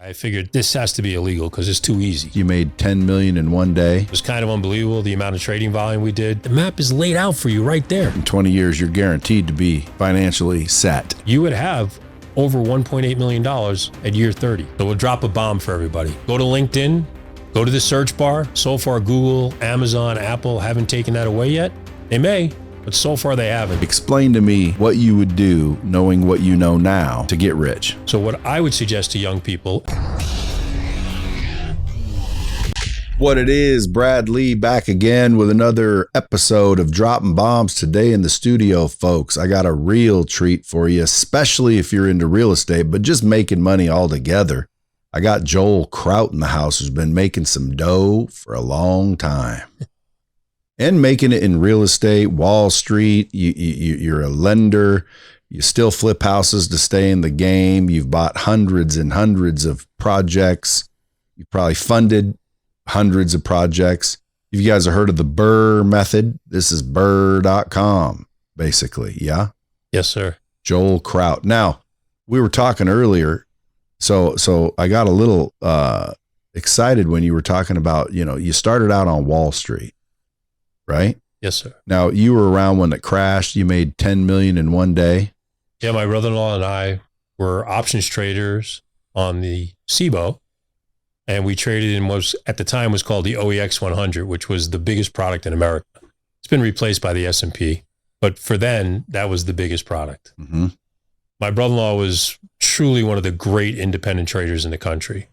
I figured this has to be illegal because it's too easy. You made 10 million in one day. It was kind of unbelievable, the amount of trading volume we did. The map is laid out for you right there. In 20 years, you're guaranteed to be financially set. You would have over $1.8 million at year 30. So we'll drop a bomb for everybody. Go to LinkedIn, go to the search bar. So far, Google, Amazon, Apple haven't taken that away yet. They may, but so far they haven't. Explain to me what you would do knowing what you know now to get rich. So what I would suggest to young people. What it is, Brad Lee back again with another episode of Dropping Bombs. Today in the studio, folks, I got a real treat for you, especially if you're into real estate, but just making money altogether. I got Joel Kraut in the house, who's been making some dough for a long time. And making it in real estate, Wall Street, you're a lender, you still flip houses to stay in the game. You've bought hundreds and hundreds of projects. You probably funded hundreds of projects. If you guys have heard of the BRRRR method, this is BRRRR.com, basically. Yeah? Yes, sir. Joel Kraut. Now, we were talking earlier, so I got a little excited when you were talking about, you started out on Wall Street. Right? Yes, sir. Now, you were around when it crashed. You made 10 million in one day. Yeah, my brother-in-law and I were options traders on the SIBO, and we traded in what at the time was called the OEX 100, which was the biggest product in America. It's been replaced by the S&P, but for then, that was the biggest product. Mm-hmm. My brother-in-law was truly one of the great independent traders in the country,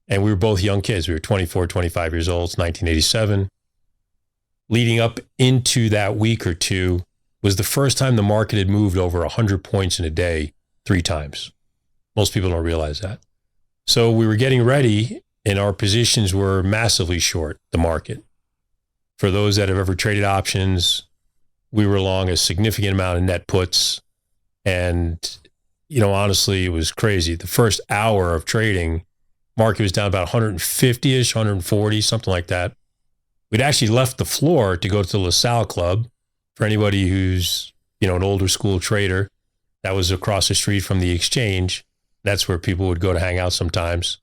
and we were both young kids. We were 24, 25 years old. It's 1987. Leading up into that week or two was the first time the market had moved over 100 points in a day 3 times. Most people don't realize that. So we were getting ready and our positions were massively short the market. For those that have ever traded options, we were long a significant amount of net puts. And, honestly, it was crazy. The first hour of trading, market was down about 150-ish, 140, something like that. We'd actually left the floor to go to the LaSalle Club. For anybody who's, an older school trader, that was across the street from the exchange. That's where people would go to hang out sometimes.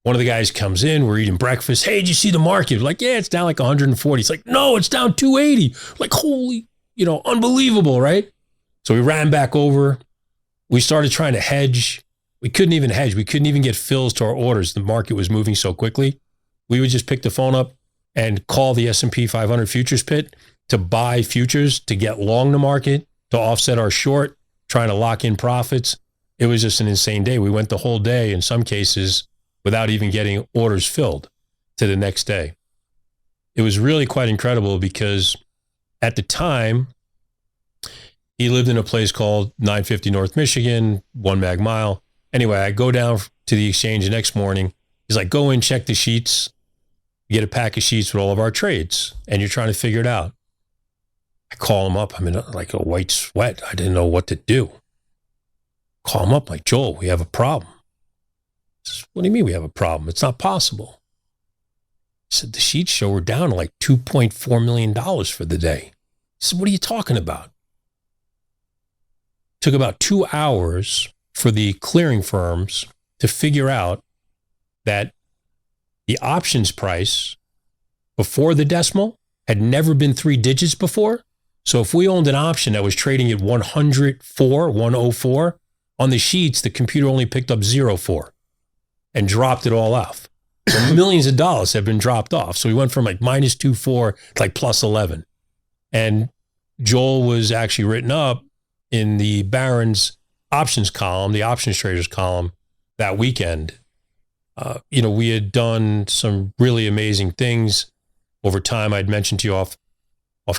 One of the guys comes in, we're eating breakfast. Hey, did you see the market? We're like, yeah, it's down like 140. It's like, no, it's down 280. Like, holy, unbelievable, right? So we ran back over. We started trying to hedge. We couldn't even hedge. We couldn't even get fills to our orders. The market was moving so quickly. We would just pick the phone up and call the S&P 500 futures pit to buy futures, to get long the market, to offset our short, trying to lock in profits. It was just an insane day. We went the whole day, in some cases, without even getting orders filled to the next day. It was really quite incredible because at the time, he lived in a place called 950 North Michigan, 1 mag mile. Anyway, I go down to the exchange the next morning. He's like, go in, check the sheets. You get a pack of sheets with all of our trades, and you're trying to figure it out. I call him up. I'm in like a white sweat. I didn't know what to do. Call him up like, Joel, we have a problem. He says, what do you mean we have a problem? It's not possible. I said, the sheets show we're down to like $2.4 million for the day. He said, what are you talking about? It took about 2 hours for the clearing firms to figure out that the options price before the decimal had never been 3 digits before. So if we owned an option that was trading at 104, on the sheets, the computer only picked up 04 and dropped it all off. So millions of dollars have been dropped off. So we went from like -24 to like +11. And Joel was actually written up in the Barron's options column, the options traders column that weekend. We had done some really amazing things over time. I'd mentioned to you off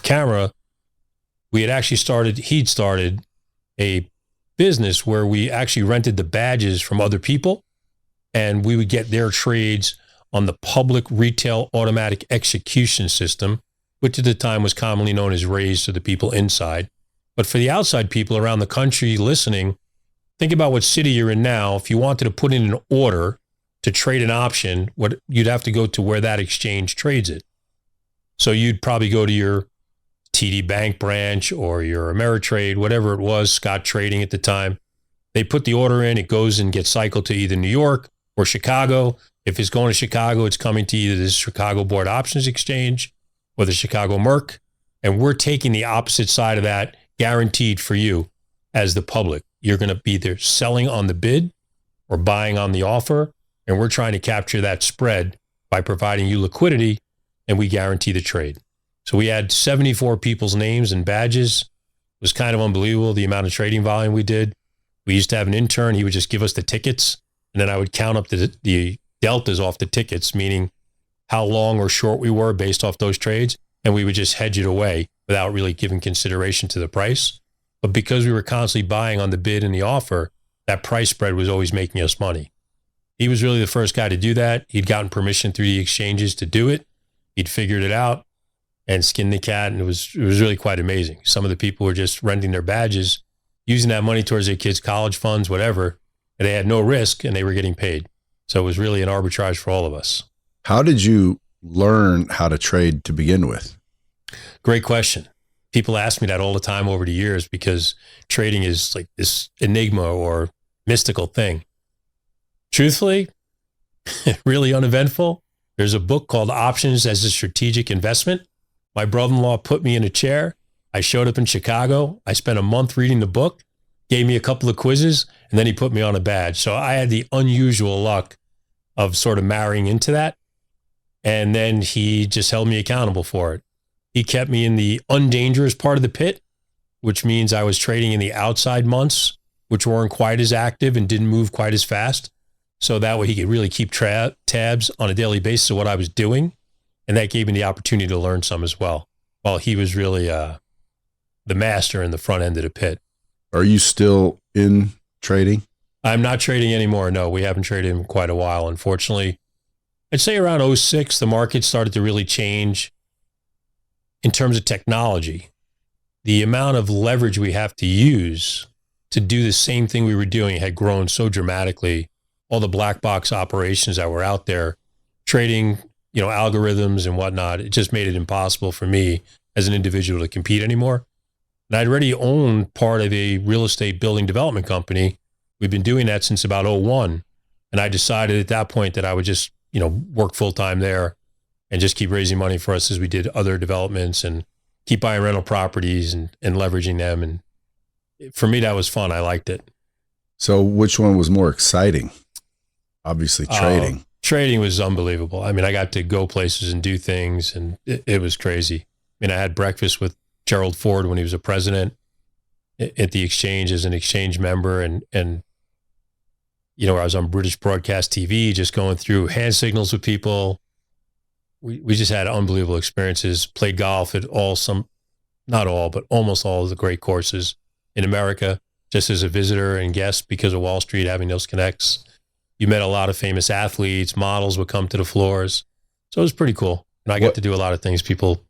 camera. We had actually he'd started a business where we actually rented the badges from other people, and we would get their trades on the public retail automatic execution system, which at the time was commonly known as RAISE to the people inside. But for the outside people around the country listening, think about what city you're in now. If you wanted to put in an order to trade an option, you'd have to go to where that exchange trades it. So you'd probably go to your TD Bank branch or your Ameritrade, whatever it was, Scott Trading at the time. They put the order in, it goes and gets cycled to either New York or Chicago. If it's going to Chicago, it's coming to either the Chicago Board Options Exchange or the Chicago Merc. And we're taking the opposite side of that, guaranteed for you as the public. You're going to be either selling on the bid or buying on the offer. And we're trying to capture that spread by providing you liquidity, and we guarantee the trade. So we had 74 people's names and badges. It was kind of unbelievable, the amount of trading volume we did. We used to have an intern. He would just give us the tickets, and then I would count up the deltas off the tickets, meaning how long or short we were based off those trades, and we would just hedge it away without really giving consideration to the price. But because we were constantly buying on the bid and the offer, that price spread was always making us money. He was really the first guy to do that. He'd gotten permission through the exchanges to do it. He'd figured it out and skinned the cat, and it was really quite amazing. Some of the people were just renting their badges, using that money towards their kids' college funds, whatever, and they had no risk, and they were getting paid. So it was really an arbitrage for all of us. How did you learn how to trade to begin with? Great question. People ask me that all the time over the years because trading is like this enigma or mystical thing. Truthfully, really uneventful. There's a book called Options as a Strategic Investment. My brother-in-law put me in a chair. I showed up in Chicago. I spent a month reading the book, gave me a couple of quizzes, and then he put me on a badge. So I had the unusual luck of sort of marrying into that. And then he just held me accountable for it. He kept me in the undangerous part of the pit, which means I was trading in the outside months, which weren't quite as active and didn't move quite as fast. So that way he could really keep tabs on a daily basis of what I was doing. And that gave me the opportunity to learn some as well, while he was really the master in the front end of the pit. Are you still in trading? I'm not trading anymore. No, we haven't traded in quite a while, unfortunately. I'd say around 2006, the market started to really change in terms of technology. The amount of leverage we have to use to do the same thing we were doing had grown so dramatically. All the black box operations that were out there, trading, algorithms and whatnot, it just made it impossible for me as an individual to compete anymore. And I'd already owned part of a real estate building development company. We've been doing that since about 2001. And I decided at that point that I would just, work full time there and just keep raising money for us as we did other developments and keep buying rental properties and leveraging them. And for me, that was fun. I liked it. So which one was more exciting? Obviously trading. Trading was unbelievable. I mean, I got to go places and do things, and it was crazy. I mean, I had breakfast with Gerald Ford when he was a president at the exchange as an exchange member. And I was on British broadcast TV, just going through hand signals with people. We just had unbelievable experiences, played golf at not all, but almost all of the great courses in America, just as a visitor and guest because of Wall Street having those connects. You met a lot of famous athletes, models would come to the floors. So it was pretty cool. And I got to do a lot of things people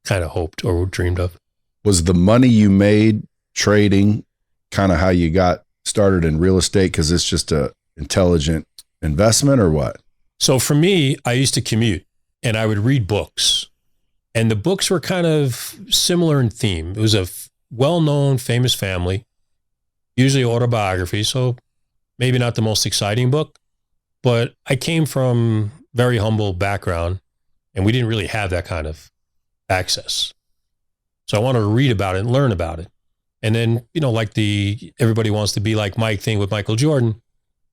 kind of hoped or dreamed of. Was the money you made trading kind of how you got started in real estate because it's just a intelligent investment or what? So for me, I used to commute and I would read books. And the books were kind of similar in theme. It was a well-known, famous family, usually autobiography. So maybe not the most exciting book, but I came from very humble background and we didn't really have that kind of access. So I wanted to read about it and learn about it. And then, like the everybody wants to be like Mike thing with Michael Jordan,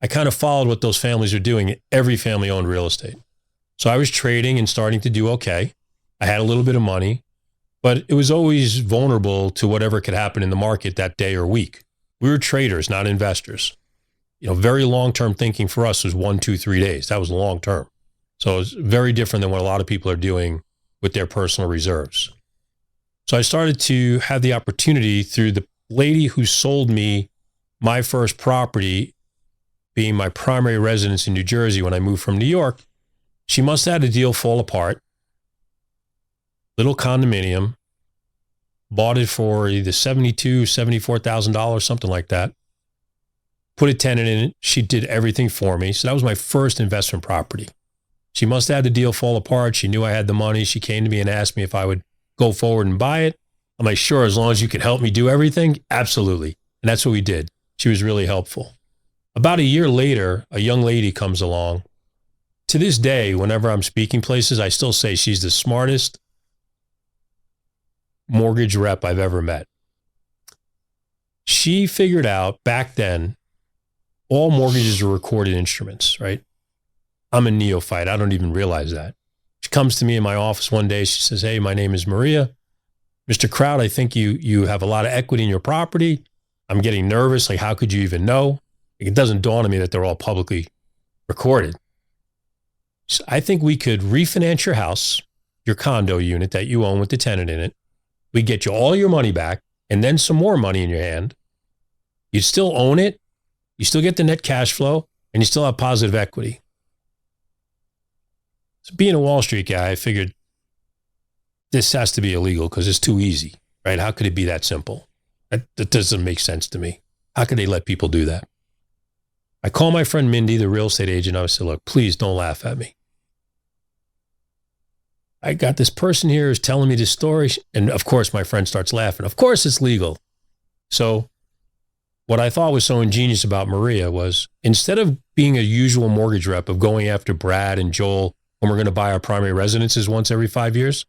I kind of followed what those families are doing. Every family owned real estate. So I was trading and starting to do okay. I had a little bit of money, but it was always vulnerable to whatever could happen in the market that day or week. We were traders, not investors. Very long-term thinking for us was 1, 2, 3 days. That was long-term. So it's very different than what a lot of people are doing with their personal reserves. So I started to have the opportunity through the lady who sold me my first property, being my primary residence in New Jersey when I moved from New York. She must have had a deal fall apart. Little condominium, bought it for either $72,000, $74,000, something like that. Put a tenant in it. She did everything for me. So that was my first investment property. She must have had the deal fall apart. She knew I had the money. She came to me and asked me if I would go forward and buy it. I'm like, sure, as long as you could help me do everything. Absolutely. And that's what we did. She was really helpful. About a year later, a young lady comes along. To this day, whenever I'm speaking places, I still say she's the smartest mortgage rep I've ever met. She figured out back then, all mortgages are recorded instruments, right? I'm a neophyte. I don't even realize that. She comes to me in my office one day. She says, "Hey, my name is Maria. Mr. Kraut, I think you have a lot of equity in your property. I'm getting nervous. Like, how could you even know? It doesn't dawn on me that they're all publicly recorded. So I think we could refinance your house, your condo unit that you own with the tenant in it. We get you all your money back and then some more money in your hand. You still own it. You still get the net cash flow and you still have positive equity." So being a Wall Street guy, I figured this has to be illegal because it's too easy, right? How could it be that simple? That doesn't make sense to me. How could they let people do that? I call my friend Mindy, the real estate agent. I said, "Look, please don't laugh at me. I got this person here who's telling me this story." And of course, my friend starts laughing. Of course, it's legal. So what I thought was so ingenious about Maria was, instead of being a usual mortgage rep of going after Brad and Joel when we're going to buy our primary residences once every 5 years,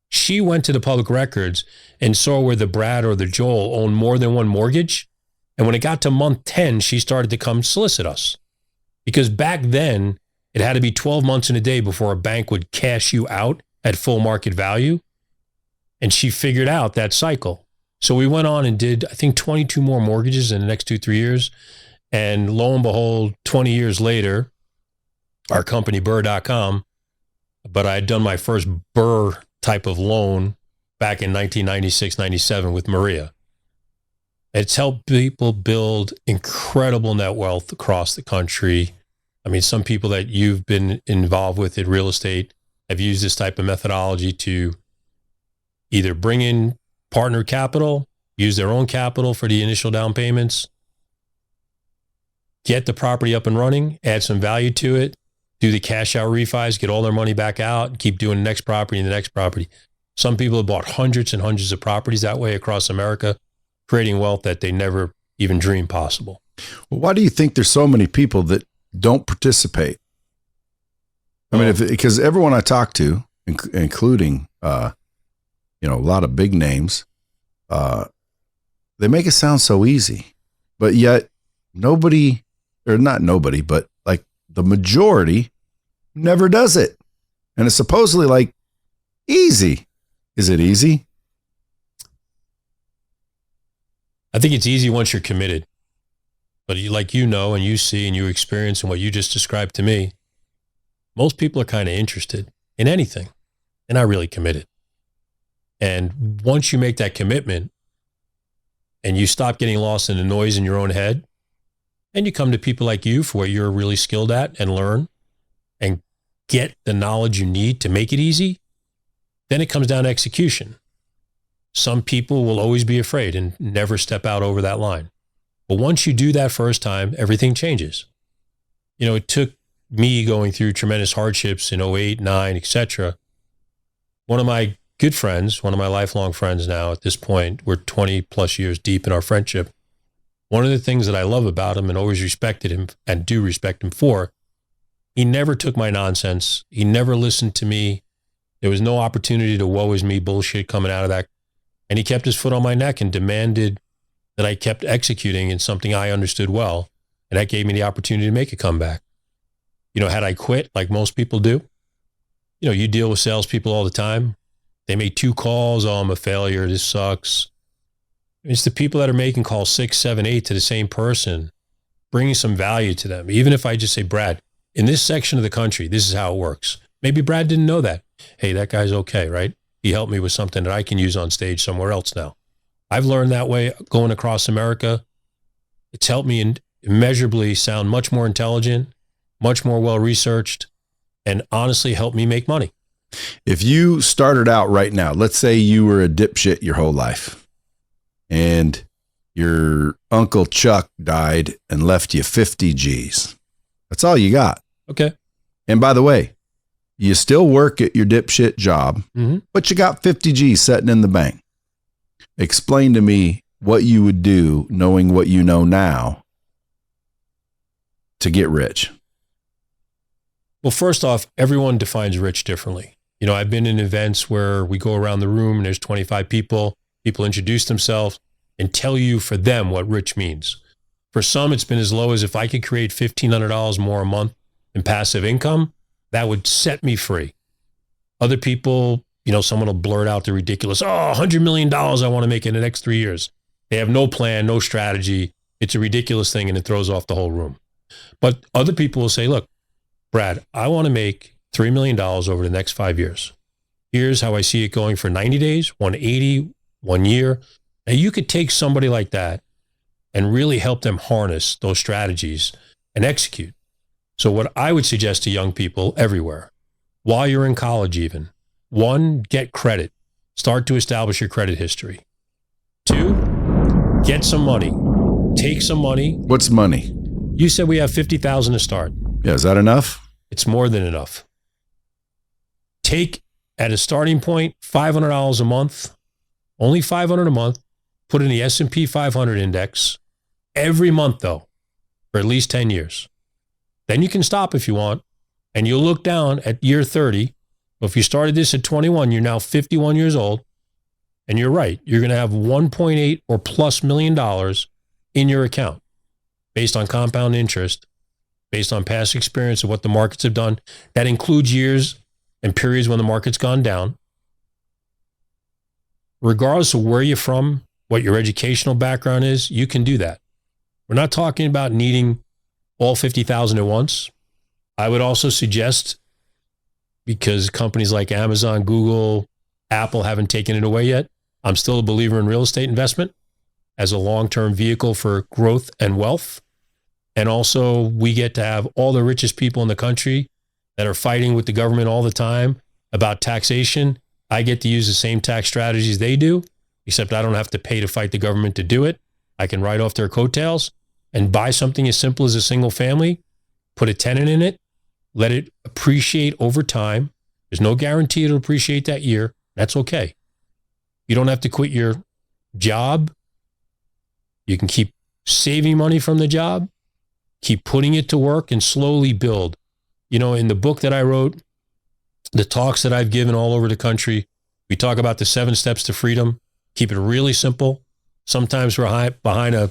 she went to the public records and saw where the Brad or the Joel owned more than one mortgage. And when it got to month 10, she started to come solicit us. Because back then, it had to be 12 months in a day before a bank would cash you out at full market value. And she figured out that cycle. So we went on and did, I think, 22 more mortgages in the next 2-3 years. And lo and behold, 20 years later, our company, BRRRR.com, but I had done my first BRRRR type of loan back in 1996, 97 with Maria. It's helped people build incredible net wealth across the country. I mean, some people that you've been involved with in real estate have used this type of methodology to either bring in partner capital, use their own capital for the initial down payments, get the property up and running, add some value to it, do the cash out refis, get all their money back out, keep doing the next property and the next property. Some people have bought hundreds and hundreds of properties that way across America, creating wealth that they never even dreamed possible. Well, why do you think there's so many people that don't participate? I mean, because everyone I talk to, including, a lot of big names, they make it sound so easy, but yet nobody, or not nobody, but like the majority never does it. And it's supposedly like easy. Is it easy? I think it's easy once you're committed. But like you know, and you see and you experience and what you just described to me, most people are kind of interested in anything. They're not really committed. And once you make that commitment and you stop getting lost in the noise in your own head, and you come to people like you for what you're really skilled at and learn and get the knowledge you need to make it easy, then it comes down to execution. Some people will always be afraid and never step out over that line. But once you do that first time, everything changes. You know, it took me going through tremendous hardships in 08, 9, etc. One of my good friends, one of my lifelong friends now at this point, we're 20 plus years deep in our friendship. One of the things that I love about him and always respected him and do respect him for, he never took my nonsense. He never listened to me. There was no opportunity to woe is me bullshit coming out of that. And he kept his foot on my neck and demanded that I kept executing in something I understood well. And that gave me the opportunity to make a comeback. You know, had I quit like most people do, you know, you deal with salespeople all the time. They make 2 calls. Oh, I'm a failure. This sucks. It's the people that are making calls 6, 7, 8 to the same person, bringing some value to them. Even if I just say, Brad, in this section of the country, this is how it works. Maybe Brad didn't know that. Hey, that guy's okay, right? He helped me with something that I can use on stage somewhere else now. I've learned that way going across America. It's helped me immeasurably sound much more intelligent, much more well-researched, and honestly helped me make money. If you started out right now, let's say you were a dipshit your whole life and your Uncle Chuck died and left you 50 G's. That's all you got. Okay. And by the way, you still work at your dipshit job, but you got 50 G's sitting in the bank. Explain to me what you would do knowing what you know now to get rich? Well, first off, everyone defines rich differently. You know, I've been in events where we go around the room and there's 25 people, people introduce themselves and tell you for them what rich means. For some, it's been as low as if I could create $1,500 more a month in passive income, that would set me free. Other people, you know, someone will blurt out the ridiculous, $100 million I want to make in the next 3 years. They have no plan, no strategy. It's a ridiculous thing and it throws off the whole room. But other people will say, look, Brad, I want to make $3 million over the next 5 years. Here's how I see it going for 90 days, 180, 1 year. Now you could take somebody like that and really help them harness those strategies and execute. So what I would suggest to young people everywhere, while you're in college even, 1, get credit. Start to establish your credit history. 2, get some money. Take some money. What's money? You said we have $50,000 to start. Yeah, is that enough? It's more than enough. Take, at a starting point, $500 a month, only $500 a month, put in the S&P 500 index every month, though, for at least 10 years. Then you can stop if you want, and you'll look down at year 30. If you started this at 21, you're now 51 years old, and you're right. You're going to have $1.8 or plus million in your account based on compound interest, based on past experience of what the markets have done. That includes years and periods when the market's gone down. Regardless of where you're from, what your educational background is, you can do that. We're not talking about needing all 50,000 at once. I would also suggest, because companies like Amazon, Google, Apple haven't taken it away yet, I'm still a believer in real estate investment as a long-term vehicle for growth and wealth. And also, we get to have all the richest people in the country that are fighting with the government all the time about taxation. I get to use the same tax strategies they do, except I don't have to pay to fight the government to do it. I can write off their coattails and buy something as simple as a single family, put a tenant in it, let it appreciate over time. There's no guarantee it'll appreciate that year. That's okay. You don't have to quit your job. You can keep saving money from the job, keep putting it to work, and slowly build. You know, in the book that I wrote, the talks that I've given all over the country, we talk about the 7 steps to freedom. Keep it really simple. Sometimes we're behind a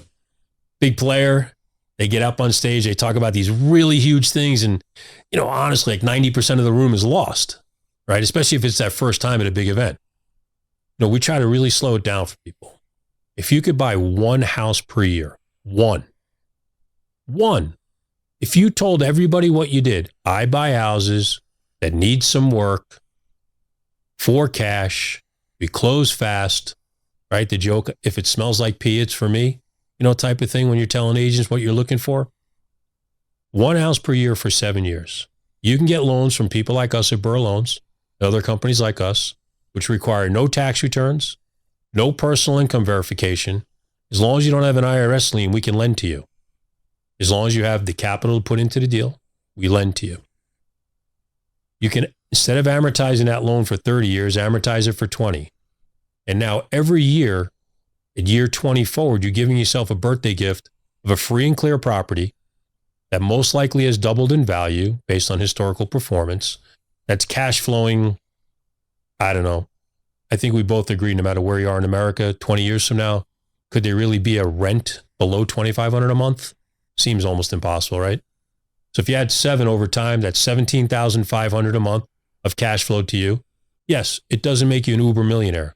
big player. They get up on stage, they talk about these really huge things, and, you know, honestly, like 90% of the room is lost, right? Especially if it's that first time at a big event. No, we try to really slow it down for people. If you could buy 1 house per year, one. If you told everybody what you did, I buy houses that need some work for cash, we close fast, right? The joke, if it smells like pee, it's for me, you know, type of thing when you're telling agents what you're looking for. 1 house per year for 7 years. You can get loans from people like us at BRRRR Loans, and other companies like us, which require no tax returns, no personal income verification. As long as you don't have an IRS lien, we can lend to you. As long as you have the capital to put into the deal, we lend to you. You can, instead of amortizing that loan for 30 years, amortize it for 20. And now every year, at year 20 forward, you're giving yourself a birthday gift of a free and clear property that most likely has doubled in value based on historical performance. That's cash flowing, I don't know. I think we both agree, no matter where you are in America, 20 years from now, could there really be a rent below $2,500 a month? Seems almost impossible, right? So if you had 7 over time, that's $17,500 a month of cash flow to you. Yes, it doesn't make you an uber millionaire,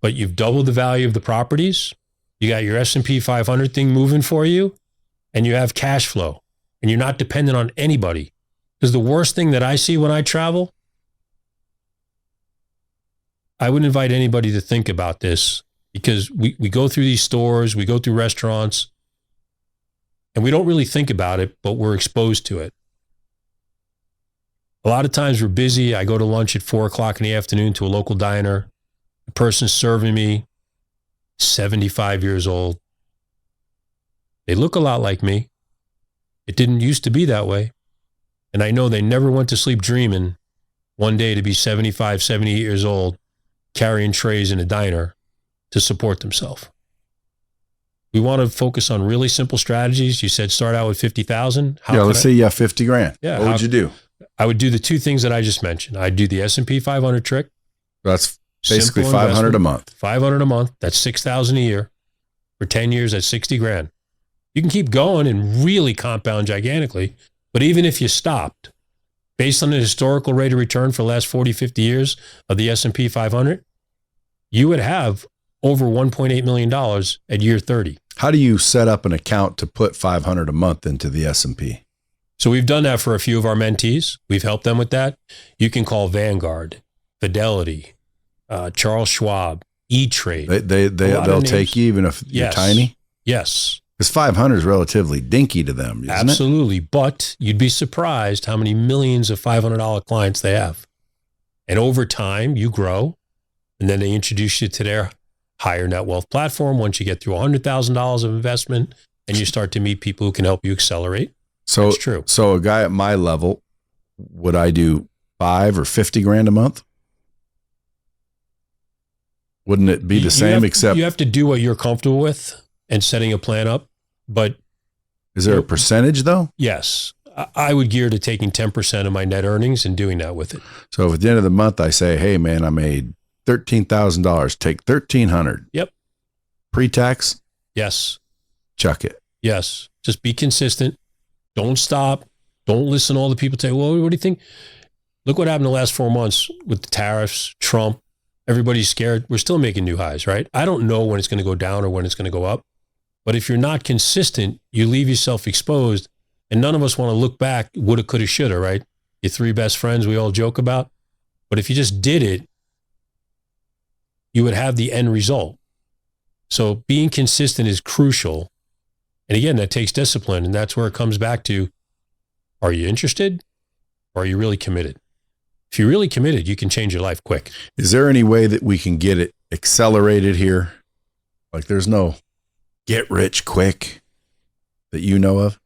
but you've doubled the value of the properties. You got your S&P 500 thing moving for you, and you have cash flow, and you're not dependent on anybody. Because the worst thing that I see when I travel, I wouldn't invite anybody to think about this, because we go through these stores, we go through restaurants, and we don't really think about it, but we're exposed to it. A lot of times we're busy. I go to lunch at 4 o'clock in the afternoon to a local diner. The person serving me, 75 years old. They look a lot like me. It didn't used to be that way. And I know they never went to sleep dreaming one day to be 75, 78 years old, carrying trays in a diner to support themselves. We want to focus on really simple strategies. You said start out with 50,000. Let's say you have 50 grand. Yeah. What would you do? I would do the two things that I just mentioned. I'd do the S&P 500 trick. That's basically Simple 500 a month. 500 a month. That's 6,000 a year. For 10 years, that's 60 grand. You can keep going and really compound gigantically. But even if you stopped, based on the historical rate of return for the last 40, 50 years of the S&P 500, you would have over $1.8 million at year 30. How do you set up an account to put 500 a month into the S&P? So we've done that for a few of our mentees. We've helped them with that. You can call Vanguard, Fidelity, Charles Schwab, E-Trade. They'll take you even if you're tiny? Yes. Because 500 is relatively dinky to them, isn't Absolutely. But you'd be surprised how many millions of $500 clients they have. And over time, you grow, and then they introduce you to their higher net wealth platform once you get through $100,000 of investment, and you start to meet people who can help you accelerate. So that's true. So a guy at my level, would I do 5 or 50 grand a month? Wouldn't it be the same except you have to do what you're comfortable with and setting a plan up. But is there a percentage though? Yes. I would gear to taking 10% of my net earnings and doing that with it. So if at the end of the month I say, hey man, I made $13,000, take 1,300. Yep. Pre-tax? Yes. Chuck it. Yes. Just be consistent. Don't stop. Don't listen to all the people say, well, what do you think? Look what happened the last 4 months with the tariffs, Trump. Everybody's scared. We're still making new highs, right? I don't know when it's going to go down or when it's going to go up. But if you're not consistent, you leave yourself exposed. And none of us want to look back, woulda, coulda, shoulda, right? Your 3 best friends we all joke about. But if you just did it, you would have the end result. So being consistent is crucial. And again, that takes discipline. And that's where it comes back to, are you interested or are you really committed? If you're really committed, you can change your life quick. Is there any way that we can get it accelerated here? Like there's no get rich quick that you know of?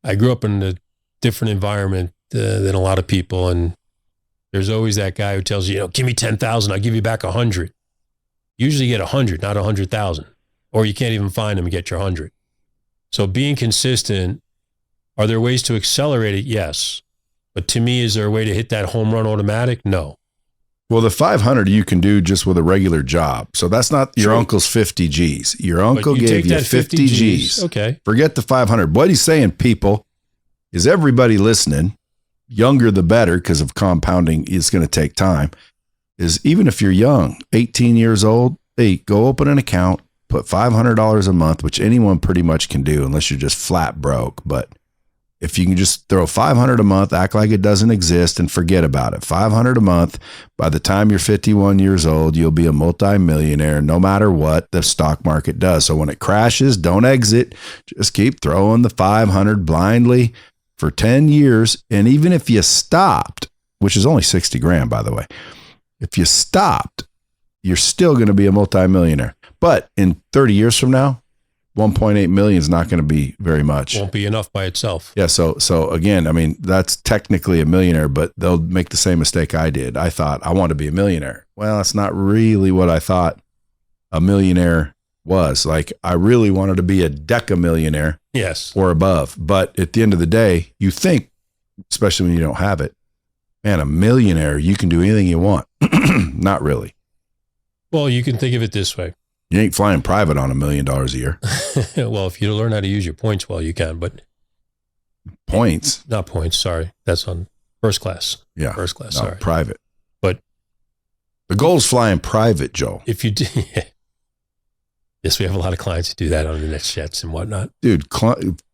I grew up in a different environment than a lot of people. And there's always that guy who tells you, give me 10,000, I'll give you back 100. Usually you get 100, not 100,000. Or you can't even find them and get your 100. So being consistent, are there ways to accelerate it? Yes. But to me, is there a way to hit that home run automatic? No. Well, the 500 you can do just with a regular job. So that's not your uncle's 50 G's. Your uncle gave you 50 G's. Okay. Forget the 500. What he's saying, people, is everybody listening, younger the better because of compounding is going to take time, is even if you're young, 18 years old, hey, go open an account, put $500 a month, which anyone pretty much can do unless you're just flat broke. But if you can just throw 500 a month, act like it doesn't exist and forget about it. 500 a month, by the time you're 51 years old, you'll be a multimillionaire no matter what the stock market does. So when it crashes, don't exit. Just keep throwing the 500 blindly for 10 years. And even if you stopped, which is only 60 grand, by the way, if you stopped, you're still going to be a multimillionaire. But in 30 years from now, 1.8 million is not going to be very much. Won't be enough by itself. Yeah. So again, I mean, that's technically a millionaire, but they'll make the same mistake I did. I thought I want to be a millionaire. Well, that's not really what I thought a millionaire was. Like I really wanted to be a decamillionaire. Yes. Or above. But at the end of the day, you think, especially when you don't have it, man, a millionaire, you can do anything you want. Not really. Well, you can think of it this way. You ain't flying private on $1 million a year. Well, if you learn how to use your points well, you can, but points, not points. Sorry. That's on first class. Yeah. First class. No, Sorry. Private. But the goal's flying private, Joe. If you do, yes, we have a lot of clients who do that on the net jets and whatnot. Dude,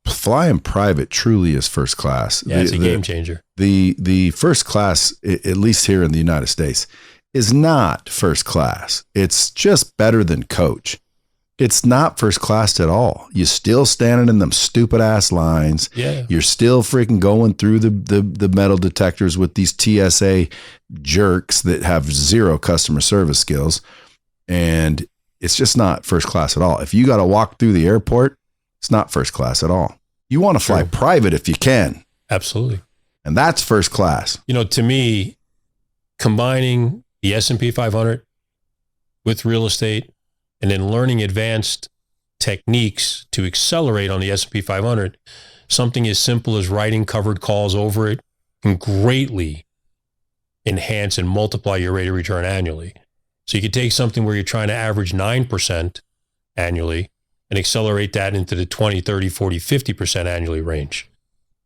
flying private truly is first class. Yeah, it's a game changer. The first class, at least here in the United States, is not first class. It's just better than coach. It's not first class at all. You're still standing in them stupid ass lines. Yeah. You're still freaking going through the metal detectors with these TSA jerks that have zero customer service skills. And it's just not first class at all. If you got to walk through the airport, it's not first class at all. You want to fly private if you can. Absolutely. And that's first class. To me, combining the S&P 500 with real estate and then learning advanced techniques to accelerate on the S&P 500, something as simple as writing covered calls over it can greatly enhance and multiply your rate of return annually. So you could take something where you're trying to average 9% annually and accelerate that into the 20, 30, 40, 50% annually range,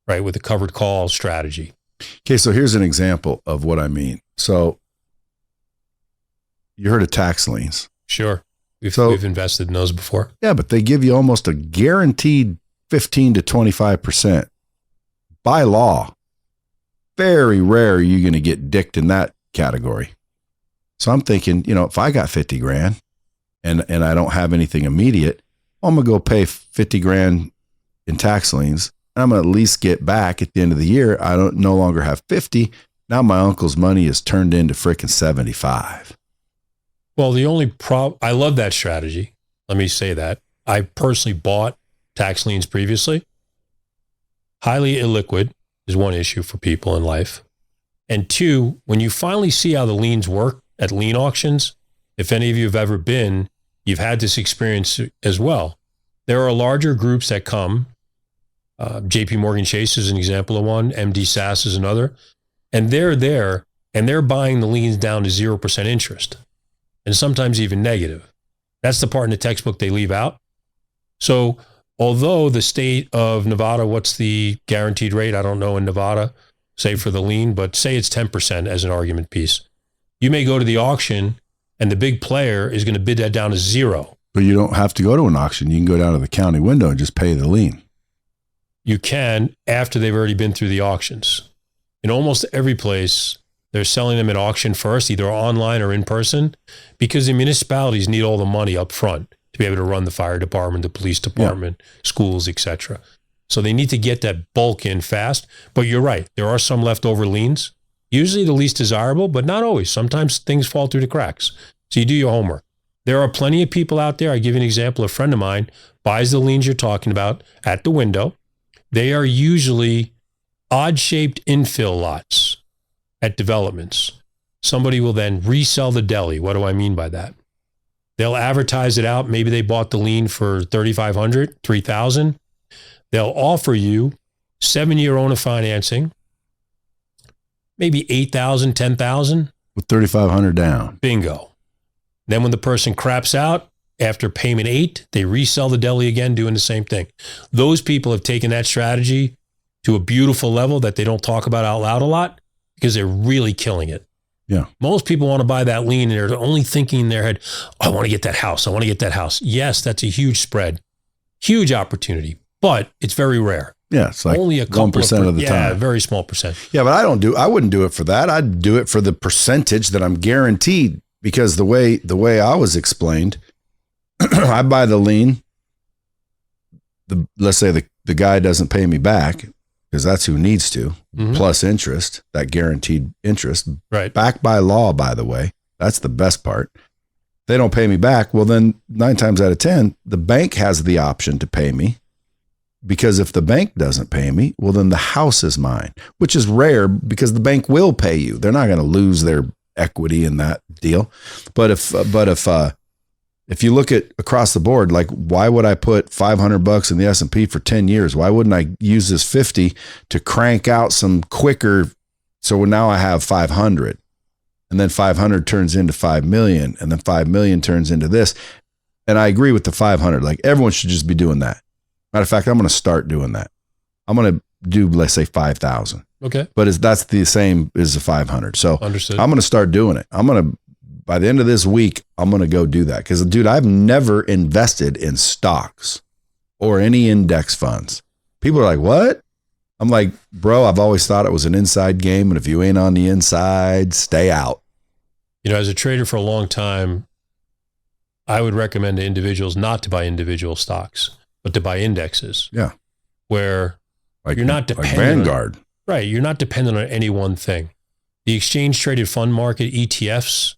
right? With a covered call strategy. Okay, so here's an example of what I mean. So you heard of tax liens. Sure. We've invested in those before. Yeah, but they give you almost a guaranteed 15 to 25% by law. Very rare are you going to get dicked in that category. So I'm thinking, if I got 50 grand and I don't have anything immediate, I'm going to go pay 50 grand in tax liens. And I'm going to at least get back at the end of the year. I don't no longer have 50. Now my uncle's money is turned into frickin' 75. Well, the only problem, I love that strategy. Let me say that. I personally bought tax liens previously. Highly illiquid is one issue for people in life. And two, when you finally see how the liens work at lien auctions, if any of you have ever been, you've had this experience as well. There are larger groups that come. JP Morgan Chase is an example of one. MD SAS is another. And they're there and they're buying the liens down to 0% interest and sometimes even negative. That's the part in the textbook they leave out. So although the state of Nevada, what's the guaranteed rate? I don't know in Nevada, say for the lien, but say it's 10% as an argument piece. You may go to the auction and the big player is going to bid that down to 0. But you don't have to go to an auction. You can go down to the county window and just pay the lien. You can after they've already been through the auctions. In almost every place, they're selling them at auction first, either online or in person, because the municipalities need all the money up front to be able to run the fire department, the police department, schools, etc. So they need to get that bulk in fast. But you're right. There are some leftover liens, usually the least desirable, but not always. Sometimes things fall through the cracks. So you do your homework. There are plenty of people out there. I give you an example. A friend of mine buys the liens you're talking about at the window. They are usually odd-shaped infill lots at developments. Somebody will then resell the deli. What do I mean by that? They'll advertise it out. Maybe they bought the lien for $3,500, $3,000. They'll offer you 7-year owner financing, maybe $8,000, $10,000. With $3,500 down. Bingo. Then when the person craps out, after payment 8, they resell the deli again, doing the same thing. Those people have taken that strategy to a beautiful level that they don't talk about out loud a lot because they're really killing it. Yeah. Most people want to buy that lien and they're only thinking in their head, I want to get that house. I want to get that house. Yes, that's a huge spread, huge opportunity, but it's very rare. Yeah, it's like only a couple 1% of the time. Yeah, a very small percent. Yeah, but I wouldn't do it for that. I'd do it for the percentage that I'm guaranteed, because the way I was explained, I buy the lien. Let's say the guy doesn't pay me back, because that's who needs to, plus interest, that guaranteed interest, right? Backed by law, by the way. That's the best part. They don't pay me back. Well, then 9 times out of 10, the bank has the option to pay me, because if the bank doesn't pay me, well, then the house is mine, which is rare because the bank will pay you. They're not going to lose their equity in that deal. But if you look at across the board, like, why would I put $500 in the S&P for 10 years? Why wouldn't I use this 50 to crank out some quicker? So now I have 500, and then 500 turns into 5 million, and then 5 million turns into this. And I agree with the 500. Like, everyone should just be doing that. Matter of fact, I'm going to start doing that. I'm going to do, let's say, 5,000. Okay. But that's the same as the 500. So understood. I'm going to start doing it. By the end of this week, I'm going to go do that. Because, dude, I've never invested in stocks or any index funds. People are like, what? I'm like, bro, I've always thought it was an inside game. And if you ain't on the inside, stay out. You know, as a trader for a long time, I would recommend to individuals not to buy individual stocks, but to buy indexes. Yeah. Where like, you're not dependent like Vanguard. Right. You're not dependent on any one thing. The exchange traded fund market, ETFs,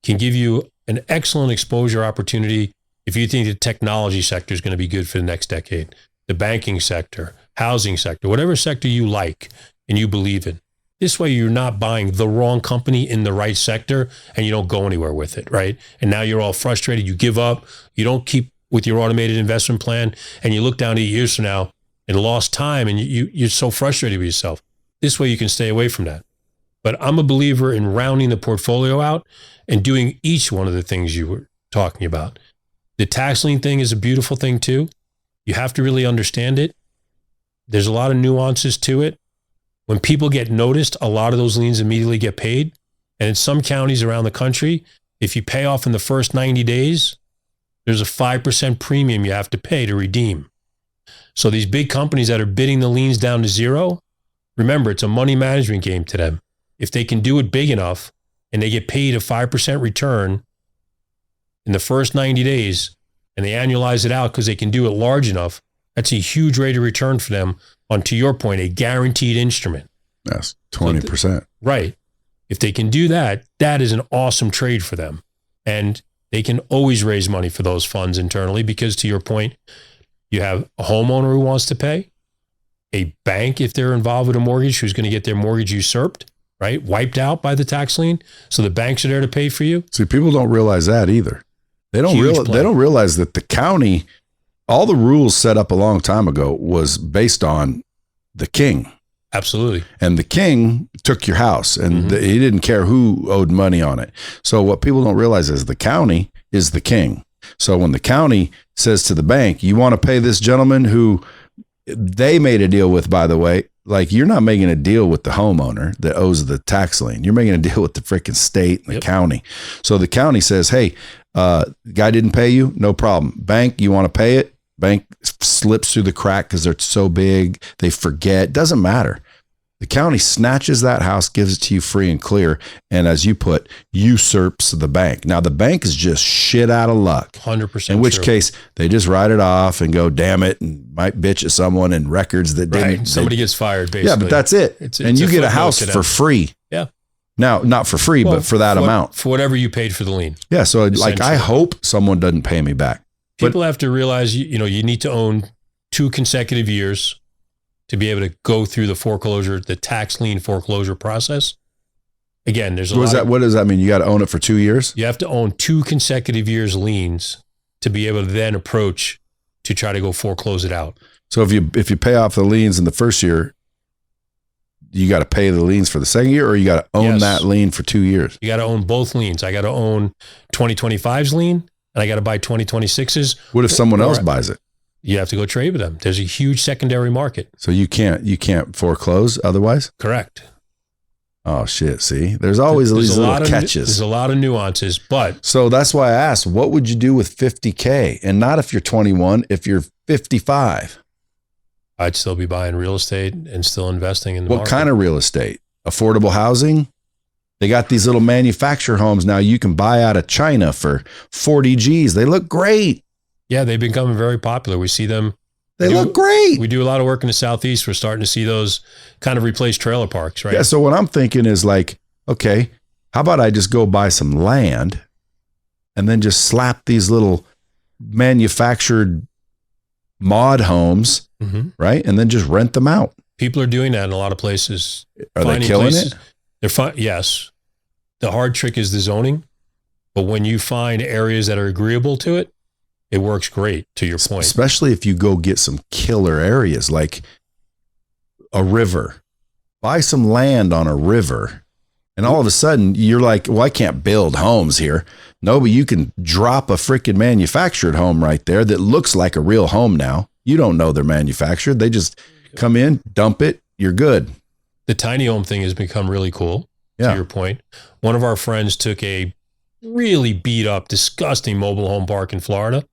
can give you an excellent exposure opportunity if you think the technology sector is going to be good for the next decade, the banking sector, housing sector, whatever sector you like and you believe in. This way you're not buying the wrong company in the right sector and you don't go anywhere with it, right? And now you're all frustrated. You give up. You don't keep with your automated investment plan, and you look down 8 years from now and lost time, and you're so frustrated with yourself. This way you can stay away from that. But I'm a believer in rounding the portfolio out and doing each one of the things you were talking about. The tax lien thing is a beautiful thing too. You have to really understand it. There's a lot of nuances to it. When people get noticed, a lot of those liens immediately get paid. And in some counties around the country, if you pay off in the first 90 days, there's a 5% premium you have to pay to redeem. So these big companies that are bidding the liens down to zero, remember, it's a money management game to them. If they can do it big enough and they get paid a 5% return in the first 90 days and they annualize it out because they can do it large enough, that's a huge rate of return for them on, to your point, a guaranteed instrument. That's 20%. Right. If they can do that, that is an awesome trade for them. And they can always raise money for those funds internally because, to your point, you have a homeowner who wants to pay, a bank, if they're involved with a mortgage, who's going to get their mortgage usurped, right? Wiped out by the tax lien. So the banks are there to pay for you. See, people don't realize that either. They don't realize that the county, all the rules set up a long time ago was based on the king. Absolutely. And the king took your house, and he didn't care who owed money on it. So what people don't realize is the county is the king. So when the county says to the bank, you want to pay this gentleman who they made a deal with, by the way, like, you're not making a deal with the homeowner that owes the tax lien. You're making a deal with the freaking state and the county. So the county says, hey, guy didn't pay you. No problem. Bank, you want to pay it? Bank slips through the crack because they're so big. They forget. Doesn't matter. The county snatches that house, gives it to you free and clear. And as you put, usurps the bank. Now, the bank is just shit out of luck. 100%. In which case, they just write it off and go, damn it, and might bitch at someone in records that didn't. Somebody gets fired, basically. Yeah, but that's it. And you get a house for free. Yeah. Now, not for free, but for that amount. For whatever you paid for the lien. Yeah, so like, I hope someone doesn't pay me back. People have to realize, you need to own 2 consecutive years to be able to go through the tax lien foreclosure process. Again, there's what does that mean? You got to own it for 2 years? You have to own 2 consecutive years liens to be able to then approach to try to go foreclose it out. So if you pay off the liens in the first year, you got to pay the liens for the second year, or you got to own that lien for 2 years? You got to own both liens. I got to own 2025's lien, and I got to buy 2026's. What if someone else buys it? You have to go trade with them. There's a huge secondary market. So you can't foreclose otherwise? Correct. Oh shit, see? There's always these little catches. There's a lot of nuances, but so that's why I asked, what would you do with $50K? And not if you're 21, if you're 55. I'd still be buying real estate and still investing in the market. What kind of real estate? Affordable housing? They got these little manufacturer homes now you can buy out of China for 40 G's. They look great. Yeah, they've become very popular. We see them. They look great. We do a lot of work in the Southeast. We're starting to see those kind of replace trailer parks, right? Yeah, so what I'm thinking is like, okay, how about I just go buy some land and then just slap these little manufactured mod homes, right? And then just rent them out. People are doing that in a lot of places. Are they killing it? Yes. The hard trick is the zoning. But when you find areas that are agreeable to it, it works great, to your point. Especially if you go get some killer areas like a river. Buy some land on a river, and all of a sudden you're like, well, I can't build homes here. No, but you can drop a freaking manufactured home right there that looks like a real home now. You don't know they're manufactured. They just come in, dump it, you're good. The tiny home thing has become really cool, to your point. One of our friends took a really beat up, disgusting mobile home park in Florida,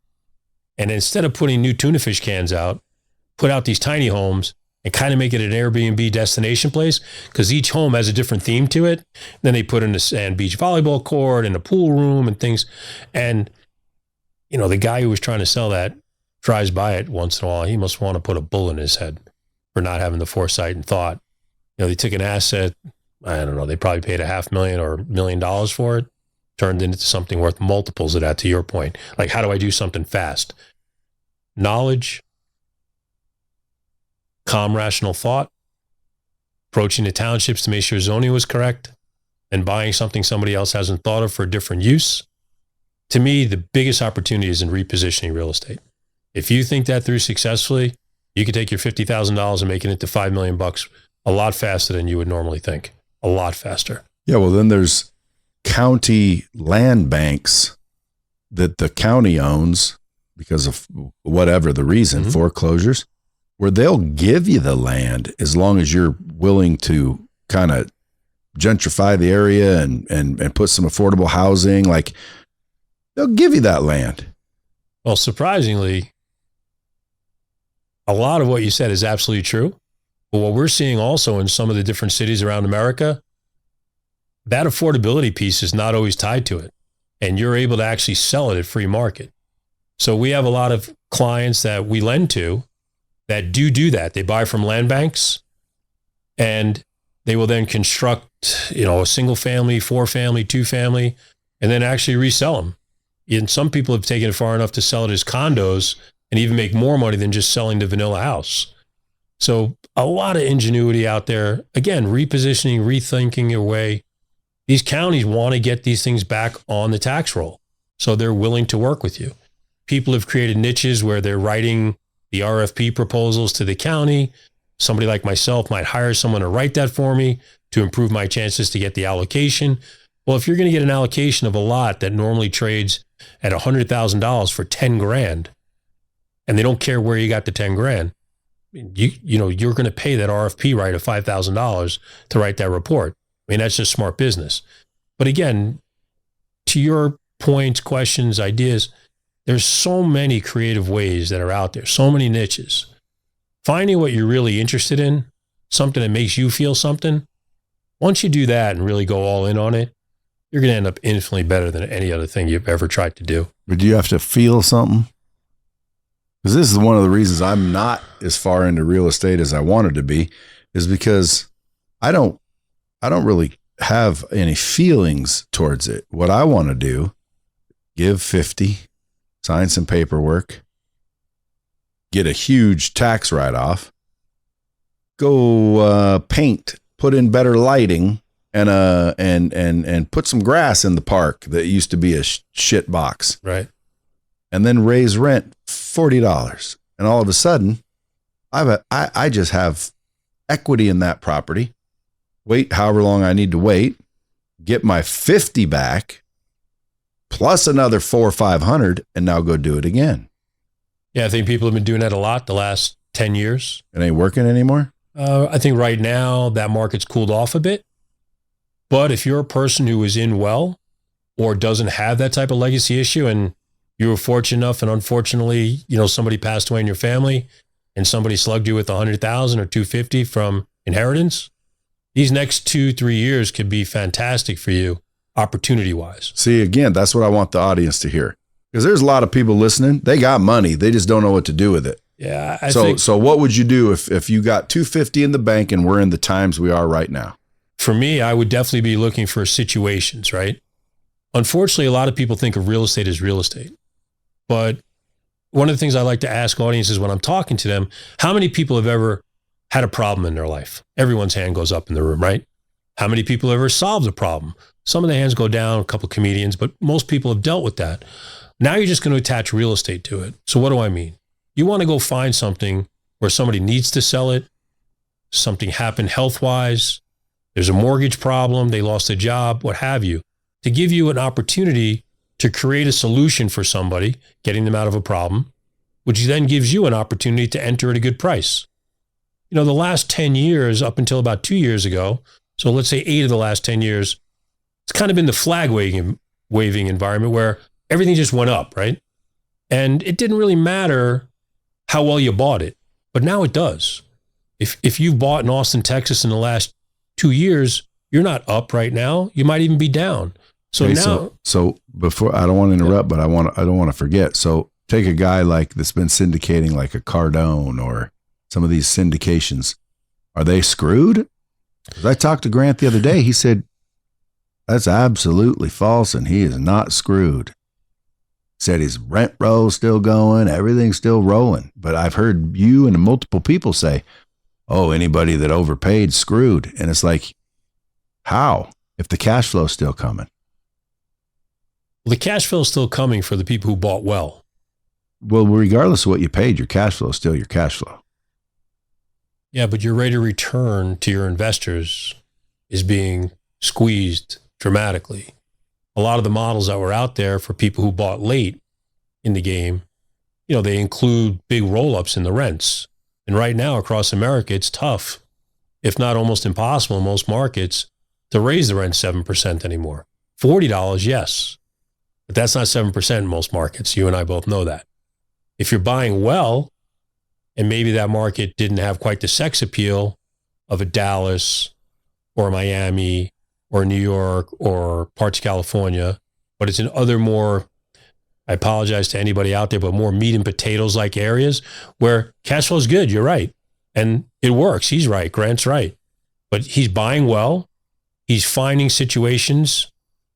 and instead of putting new tuna fish cans out, put out these tiny homes and kind of make it an Airbnb destination place, because each home has a different theme to it. And then they put in a sand beach volleyball court and a pool room and things. And, the guy who was trying to sell that drives by it once in a while. He must want to put a bullet in his head for not having the foresight and thought. They took an asset, I don't know, they probably paid $500,000 or $1 million for it, turned into something worth multiples of that, to your point. Like, how do I do something fast? Knowledge, calm, rational thought, approaching the townships to make sure zoning was correct, and buying something somebody else hasn't thought of for a different use. To me, the biggest opportunity is in repositioning real estate. If you think that through successfully, you could take your $50,000 and make it into $5 million a lot faster than you would normally think. A lot faster. Yeah, well, then there's county land banks that the county owns because of whatever the reason, foreclosures, where they'll give you the land as long as you're willing to kind of gentrify the area and put some affordable housing. Like, they'll give you that land. Well, surprisingly, a lot of what you said is absolutely true. But what we're seeing also in some of the different cities around America, that affordability piece is not always tied to it. And you're able to actually sell it at free market. So we have a lot of clients that we lend to that do that. They buy from land banks, and they will then construct, a single family, 4-family, 2-family, and then actually resell them. And some people have taken it far enough to sell it as condos and even make more money than just selling the vanilla house. So a lot of ingenuity out there. Again, repositioning, rethinking your way. These counties want to get these things back on the tax roll. So they're willing to work with you. People have created niches where they're writing the RFP proposals to the county. Somebody like myself might hire someone to write that for me to improve my chances to get the allocation. Well, if you're going to get an allocation of a lot that normally trades at $100,000 for 10 grand, and they don't care where you got the 10 grand, you're going to pay that RFP right of $5,000 to write that report. I mean, that's just smart business. But again, to your points, questions, ideas, there's so many creative ways that are out there, so many niches. Finding what you're really interested in, something that makes you feel something, once you do that and really go all in on it, you're going to end up infinitely better than any other thing you've ever tried to do. But do you have to feel something? Because this is one of the reasons I'm not as far into real estate as I wanted to be, is because I don't really have any feelings towards it. What I want to do, give 50, sign some paperwork, get a huge tax write-off, go paint, put in better lighting, and put some grass in the park that used to be a shit box. Right. And then raise rent $40. And all of a sudden, I just have equity in that property. Wait however long I need to wait, get my 50 back, plus another 400 or 500, and now go do it again. Yeah, I think people have been doing that a lot the last 10 years. It ain't working anymore? I think right now that market's cooled off a bit. But if you're a person who is in well or doesn't have that type of legacy issue, and you were fortunate enough and unfortunately, somebody passed away in your family and somebody slugged you with 100,000 or 250 from inheritance, these next 2-3 years could be fantastic for you opportunity-wise. See, again, that's what I want the audience to hear. Because there's a lot of people listening. They got money. They just don't know what to do with it. Yeah. So what would you do if you got 250 in the bank and we're in the times we are right now? For me, I would definitely be looking for situations, right? Unfortunately, a lot of people think of real estate as real estate. But one of the things I like to ask audiences when I'm talking to them, how many people have ever had a problem in their life? Everyone's hand goes up in the room, right? How many people have ever solved a problem? Some of the hands go down, a couple of comedians, but most people have dealt with that. Now you're just going to attach real estate to it. So what do I mean? You want to go find something where somebody needs to sell it, something happened health-wise, there's a mortgage problem, they lost a job, what have you, to give you an opportunity to create a solution for somebody, getting them out of a problem, which then gives you an opportunity to enter at a good price. The last 10 years, up until about 2 years ago, so let's say 8 of the last 10 years, it's kind of been the flag waving environment where everything just went up, right? And it didn't really matter how well you bought it, but now it does. If you've bought in Austin, Texas in the last 2 years, you're not up right now. You might even be down. So now, so before, I don't want to interrupt, but I don't want to forget. So take a guy that's been syndicating like a Cardone or some of these syndications. Are they screwed? Because I talked to Grant the other day. He said, that's absolutely false, and he is not screwed. Said his rent roll's still going, everything's still rolling. But I've heard you and multiple people say, oh, anybody that overpaid screwed. And it's like, how? If the cash flow is still coming. Well, the cash flow is still coming for the people who bought well. Well, regardless of what you paid, your cash flow is still your cash flow. Yeah, but your rate of return to your investors is being squeezed dramatically. A lot of the models that were out there for people who bought late in the game, they include big roll-ups in the rents. And right now across America, it's tough, if not almost impossible in most markets, to raise the rent 7% anymore. $40, yes. But that's not 7% in most markets. You and I both know that. If you're buying well, and maybe that market didn't have quite the sex appeal of a Dallas or Miami or New York or parts of California, but it's in other more, I apologize to anybody out there, but more meat and potatoes like areas where cash flow is good. You're right. And it works. He's right. Grant's right. But he's buying well. He's finding situations.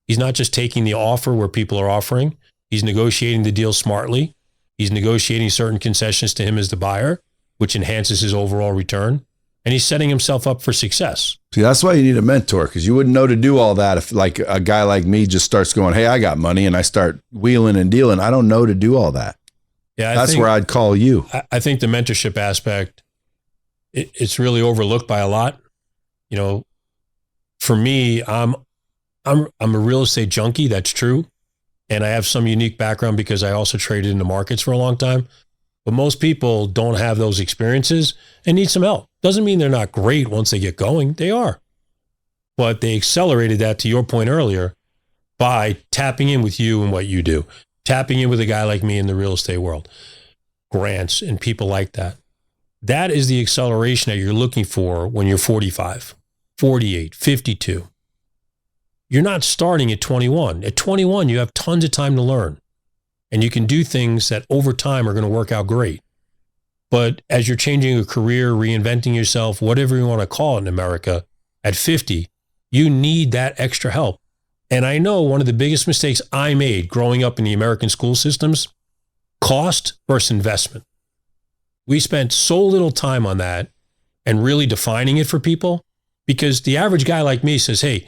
He's not just taking the offer where people are offering. He's negotiating the deal smartly. He's negotiating certain concessions to him as the buyer, which enhances his overall return. And he's setting himself up for success. See, that's why you need a mentor, because you wouldn't know to do all that if like a guy like me just starts going, hey, I got money, and I start wheeling and dealing. I don't know to do all that. Yeah, that's where I'd call you. I think the mentorship aspect, it's really overlooked by a lot. For me, I'm a real estate junkie. That's true. And I have some unique background because I also traded in the markets for a long time. But most people don't have those experiences and need some help. Doesn't mean they're not great once they get going. They are. But they accelerated that, to your point earlier, by tapping in with you and what you do. Tapping in with a guy like me in the real estate world. Grants and people like that. That is the acceleration that you're looking for when you're 45, 48, 52. You're not starting at 21. At 21, you have tons of time to learn. And you can do things that over time are going to work out great. But as you're changing a career, reinventing yourself, whatever you want to call it in America, at 50, you need that extra help. And I know one of the biggest mistakes I made growing up in the American school systems, cost versus investment. We spent so little time on that and really defining it for people, because the average guy like me says, hey,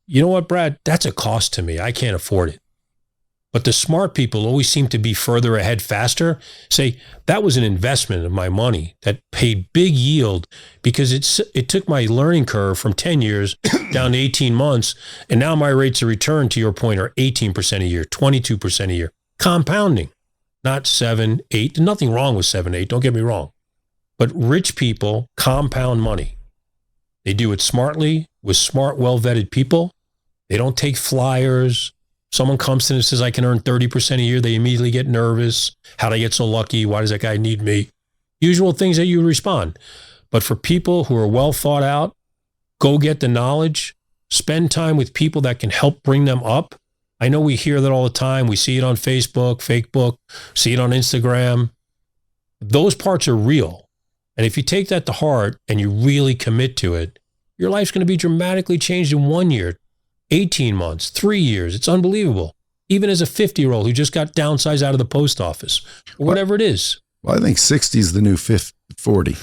you know what, Brad? That's a cost to me. I can't afford it. But the smart people always seem to be further ahead faster, say, that was an investment of my money that paid big yield because it took my learning curve from 10 years down to 18 months. And now my rates of return, to your point, are 18% a year, 22% a year. Compounding, not 7, 8. There's nothing wrong with 7, 8. Don't get me wrong. But rich people compound money. They do it smartly with smart, well-vetted people. They don't take flyers. Someone comes to them and says, I can earn 30% a year. They immediately get nervous. How'd I get so lucky? Why does that guy need me? Usual things that you respond. But for people who are well thought out, go get the knowledge, spend time with people that can help bring them up. I know we hear that all the time. We see it on Facebook, Fakebook, see it on Instagram. Those parts are real. And if you take that to heart and you really commit to it, your life's going to be dramatically changed in 1 year, 18 months, 3 years. It's unbelievable. Even as a 50-year-old who just got downsized out of the post office or whatever it is. Well, I think 60 is the new 40.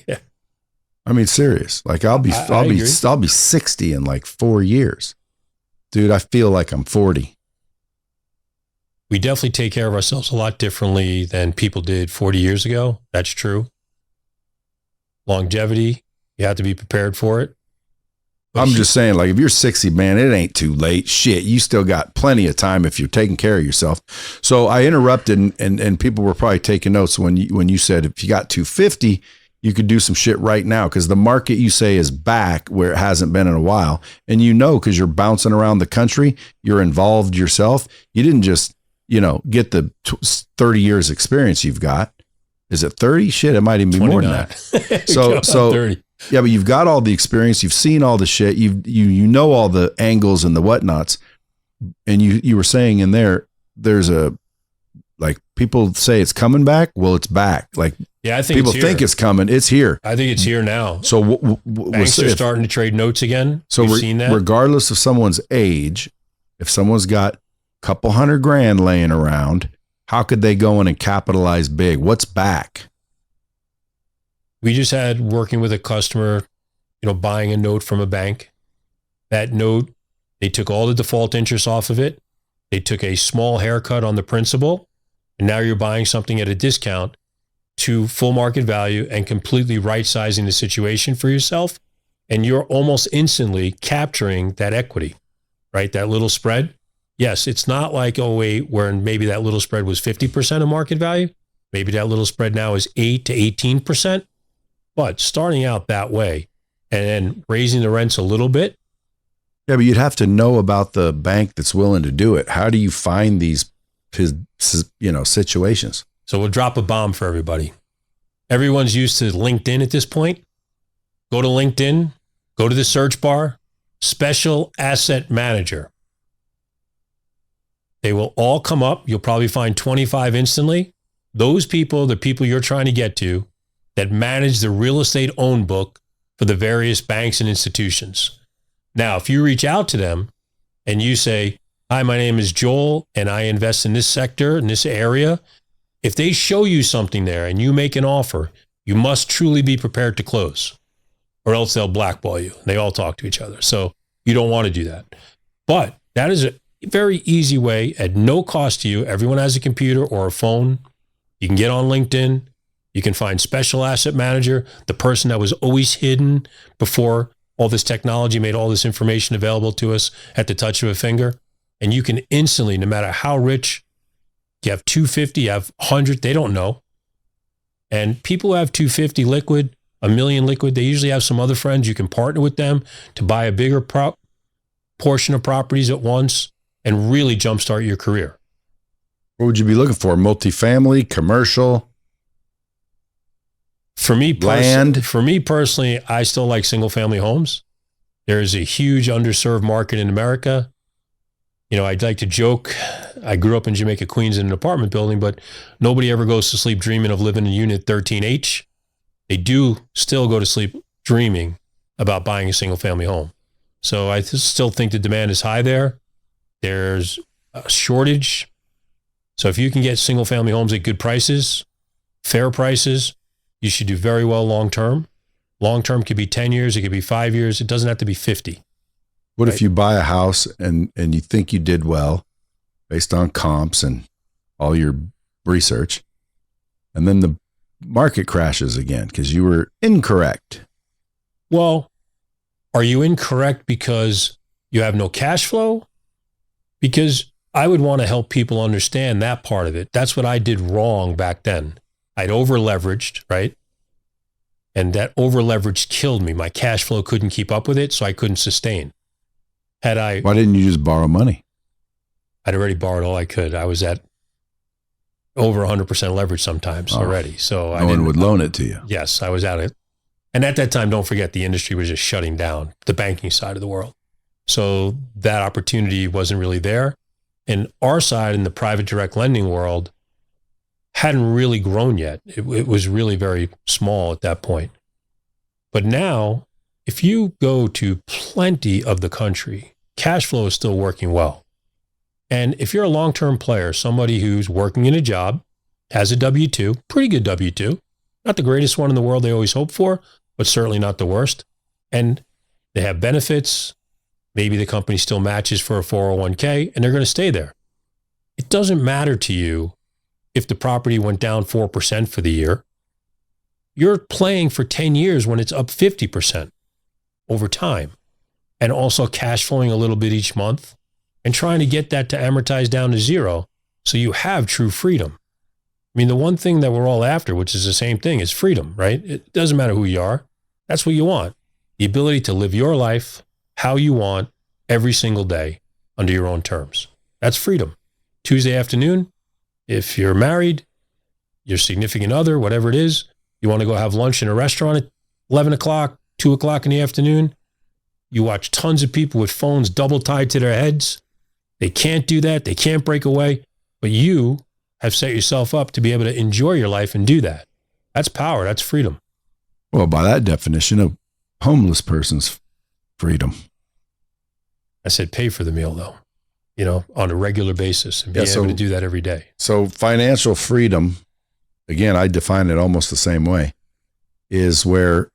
Yeah. I mean, serious. Like I'll be 60 in like 4 years. Dude, I feel like I'm 40. We definitely take care of ourselves a lot differently than people did 40 years ago. That's true. Longevity, you have to be prepared for it. I'm just saying, like, if you're 60, man, it ain't too late. Shit, you still got plenty of time if you're taking care of yourself. So I interrupted, and people were probably taking notes when you said if you got 250, you could do some shit right now, because the market, you say, is back where it hasn't been in a while. And because you're bouncing around the country, you're involved yourself. You didn't just, get the 30 years experience you've got. Is it 30? Shit, it might even be 29. More than that. So 30. Yeah, but you've got all the experience. You've seen all the shit. You know all the angles and the whatnots. And you were saying in there's people say it's coming back. Well, it's back. Like, yeah, I think people think it's coming. It's here. I think it's here now. So banks are starting to trade notes again. So we've seen that. Regardless of someone's age, if someone's got a couple $100,000 laying around, how could they go in and capitalize big? What's back? We just had working with a customer, buying a note from a bank. That note, they took all the default interest off of it. They took a small haircut on the principal, and now you're buying something at a discount to full market value and completely right-sizing the situation for yourself. And you're almost instantly capturing that equity, right? That little spread. Yes, it's not like 08 where maybe that little spread was 50% of market value. Maybe that little spread now is 8 to 18%. But starting out that way and then raising the rents a little bit. Yeah, but you'd have to know about the bank that's willing to do it. How do you find these, situations? So we'll drop a bomb for everybody. Everyone's used to LinkedIn at this point. Go to LinkedIn, go to the search bar, special asset manager. They will all come up. You'll probably find 25 instantly. Those people, the people you're trying to get to, that manage the real estate own book for the various banks and institutions. Now, if you reach out to them and you say, hi, my name is Joel, and I invest in this sector, in this area. If they show you something there and you make an offer, you must truly be prepared to close, or else they'll blackball you. They all talk to each other. So you don't want to do that. But that is a very easy way at no cost to you. Everyone has a computer or a phone. You can get on LinkedIn. You can find special asset manager, the person that was always hidden before all this technology made all this information available to us at the touch of a finger. And you can instantly, no matter how rich, you have 250, you have 100, they don't know. And people who have 250 liquid, a million liquid, they usually have some other friends. You can partner with them to buy a bigger portion of properties at once and really jumpstart your career. What would you be looking for? Multifamily, commercial? For me land? For me personally, I still like single family homes. There is a huge underserved market in America. I'd like to joke, I grew up in Jamaica, Queens in an apartment building, but nobody ever goes to sleep dreaming of living in unit 13H. They do still go to sleep dreaming about buying a single family home. So I still think the demand is high there. There's a shortage. So if you can get single family homes at good prices, fair prices, you should do very well long-term. Long-term could be 10 years. It could be 5 years. It doesn't have to be 50. What if you buy a house and you think you did well based on comps and all your research, and then the market crashes again because you were incorrect? Well, are you incorrect because you have no cash flow? Because I would want to help people understand that part of it. That's what I did wrong back then. I'd over-leveraged, right? And that over-leverage killed me. My cash flow couldn't keep up with it, so I couldn't sustain. Why didn't you just borrow money? I'd already borrowed all I could. I was at over 100% leverage sometimes already. So no one would loan it to you. Yes, I was at it. And at that time, don't forget, the industry was just shutting down, the banking side of the world. So that opportunity wasn't really there. And our side in the private direct lending world hadn't really grown yet. It was really very small at that point. But now, if you go to plenty of the country, cash flow is still working well. And if you're a long-term player, somebody who's working in a job, has a W-2, pretty good W-2, not the greatest one in the world they always hope for, but certainly not the worst. And they have benefits. Maybe the company still matches for a 401k, and they're going to stay there. It doesn't matter to you if the property went down 4% for the year. You're playing for 10 years when it's up 50% over time, and also cash flowing a little bit each month and trying to get that to amortize down to zero so you have true freedom. I mean, the one thing that we're all after, which is the same thing, is freedom, right? It doesn't matter who you are. That's what you want. The ability to live your life how you want every single day under your own terms. That's freedom. Tuesday afternoon, if you're married, your significant other, whatever it is, you want to go have lunch in a restaurant at 11 o'clock, 2 o'clock in the afternoon. You watch tons of people with phones double tied to their heads. They can't do that. They can't break away. But you have set yourself up to be able to enjoy your life and do that. That's power. That's freedom. Well, by that definition, a homeless person's freedom. I said pay for the meal, though, on a regular basis and be able to do that every day. So financial freedom, again, I define it almost the same way. is where,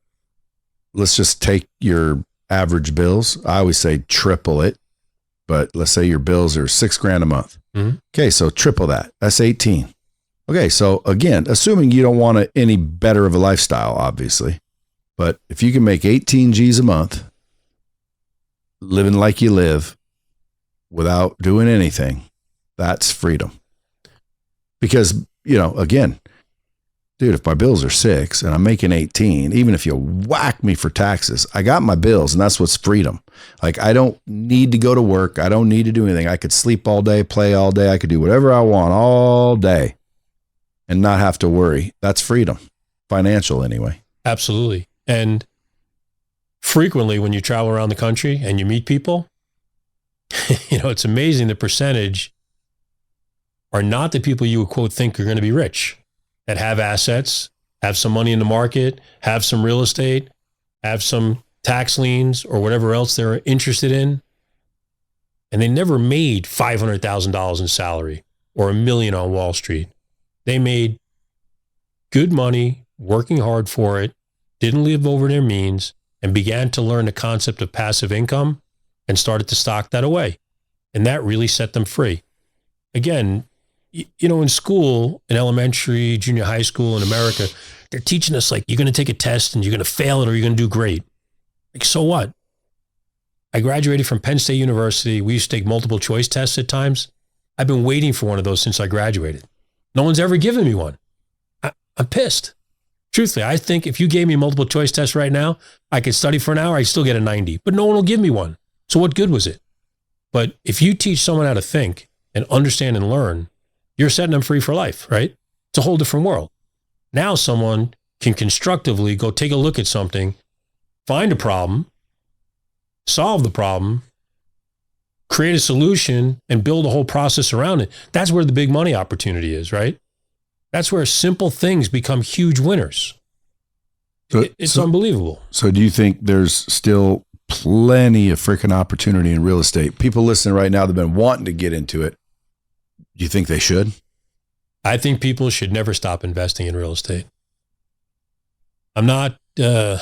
let's just take your average bills. I always say triple it, but let's say your bills are $6,000 a month. Mm-hmm. Okay, so triple that. That's 18. Okay, so again, assuming you don't want any better of a lifestyle, obviously, but if you can make 18 G's a month, living like you live without doing anything, that's freedom. Because, again, dude, if my bills are 6 and I'm making 18, even if you whack me for taxes, I got my bills, and that's what's freedom. Like, I don't need to go to work. I don't need to do anything. I could sleep all day, play all day. I could do whatever I want all day and not have to worry. That's freedom. Financial, anyway. Absolutely. And frequently when you travel around the country and you meet people, it's amazing the percentage are not the people you would quote think are going to be rich, that have assets, have some money in the market, have some real estate, have some tax liens or whatever else they're interested in. And they never made $500,000 in salary or $1 million on Wall Street. They made good money, working hard for it, didn't live over their means, and began to learn the concept of passive income and started to stock that away. And that really set them free. Again, in school, in elementary, junior high school in America, they're teaching us like, you're going to take a test and you're going to fail it or you're going to do great. Like, so what? I graduated from Penn State University. We used to take multiple choice tests at times. I've been waiting for one of those since I graduated. No one's ever given me one. I'm pissed. Truthfully, I think if you gave me a multiple choice test right now, I could study for an hour, I'd still get a 90, but no one will give me one. So what good was it? But if you teach someone how to think and understand and learn, you're setting them free for life, right? It's a whole different world. Now someone can constructively go take a look at something, find a problem, solve the problem, create a solution, and build a whole process around it. That's where the big money opportunity is, right? That's where simple things become huge winners. It's unbelievable. So do you think there's still plenty of freaking opportunity in real estate? People listening right now that have been wanting to get into it. Do you think they should? I think people should never stop investing in real estate. I'm not a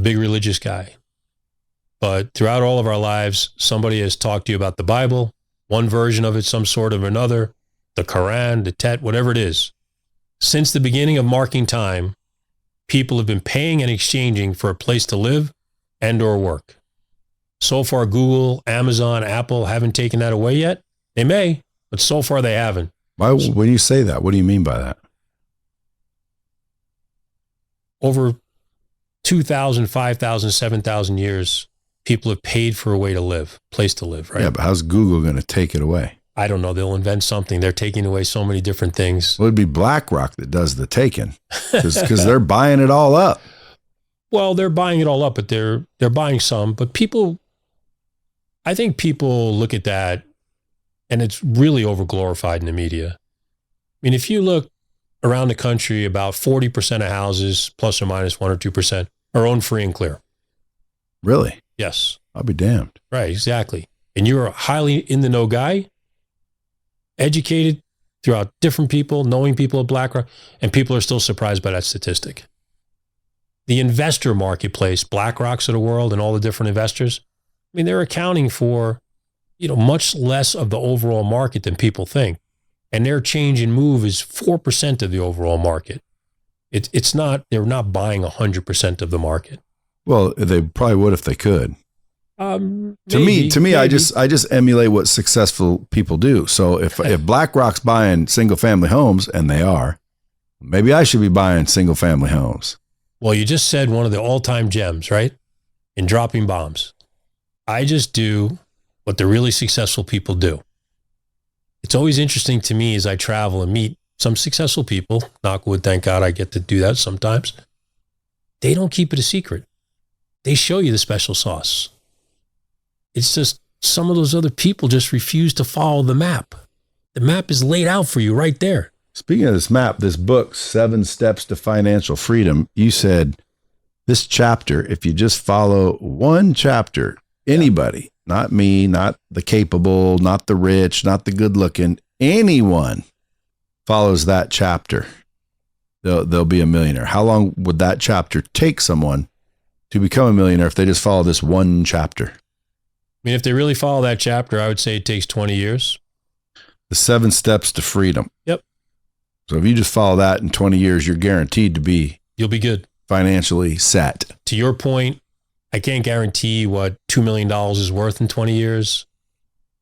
big religious guy, but throughout all of our lives, somebody has talked to you about the Bible, one version of it, some sort of another, the Quran, the Tet, whatever it is. Since the beginning of marking time, people have been paying and exchanging for a place to live and or work. So far, Google, Amazon, Apple haven't taken that away yet. They may, but so far they haven't. Why, when you say that, what do you mean by that? Over 2,000, 5,000, 7,000 years, people have paid for a way to live, place to live, right? Yeah, but how's Google going to take it away? I don't know. They'll invent something. They're taking away so many different things. Well, it'd be BlackRock that does the taking because they're buying it all up. Well, they're buying it all up, but they're buying some. But I think people look at that and it's really overglorified in the media. I mean, if you look around the country, about 40% of houses, plus or minus 1 or 2%, are owned free and clear. Really? Yes. I'll be damned. Right, exactly. And you're a highly in-the-know guy, educated throughout different people, knowing people at BlackRock, and people are still surprised by that statistic. The investor marketplace, BlackRocks of the world and all the different investors, I mean, they're accounting for, much less of the overall market than people think. And their change and move is 4% of the overall market. It's not, they're not buying 100% of the market. Well, they probably would if they could. Maybe. To me, I just emulate what successful people do. So if BlackRock's buying single family homes, and they are, maybe I should be buying single family homes. Well, you just said one of the all-time gems, right? In dropping bombs. I just do what the really successful people do. It's always interesting to me as I travel and meet some successful people, knock wood, thank God I get to do that sometimes. They don't keep it a secret. They show you the special sauce. It's just some of those other people just refuse to follow the map. The map is laid out for you right there. Speaking of this map, this book, 7 Steps to Financial Freedom, you said this chapter, if you just follow one chapter, anybody, not me, not the capable, not the rich, not the good looking, anyone follows that chapter, they'll be a millionaire. How long would that chapter take someone to become a millionaire if they just follow this one chapter? I mean, if they really follow that chapter, I would say it takes 20 years. The 7 steps to freedom. Yep. So if you just follow that in 20 years, you're guaranteed to be. You'll be good. Financially set. To your point, I can't guarantee what $2 million is worth in 20 years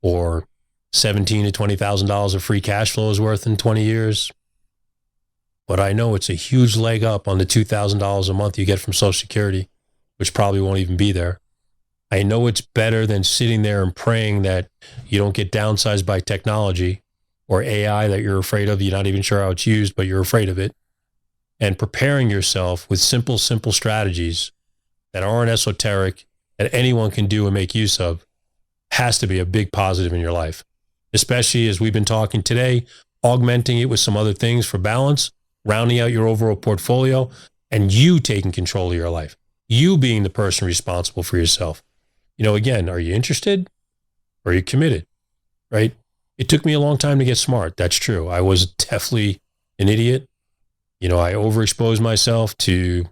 or $17,000 to $20,000 of free cash flow is worth in 20 years. But I know it's a huge leg up on the $2,000 a month you get from Social Security, which probably won't even be there. I know it's better than sitting there and praying that you don't get downsized by technology or AI that you're afraid of. You're not even sure how it's used, but you're afraid of it. And preparing yourself with simple strategies that aren't esoteric, that anyone can do and make use of, has to be a big positive in your life. Especially as we've been talking today, augmenting it with some other things for balance, rounding out your overall portfolio, and you taking control of your life. You being the person responsible for yourself. You know, again, are you interested or are you committed, right? It took me a long time to get smart. That's true. I was definitely an idiot. You know, I overexposed myself to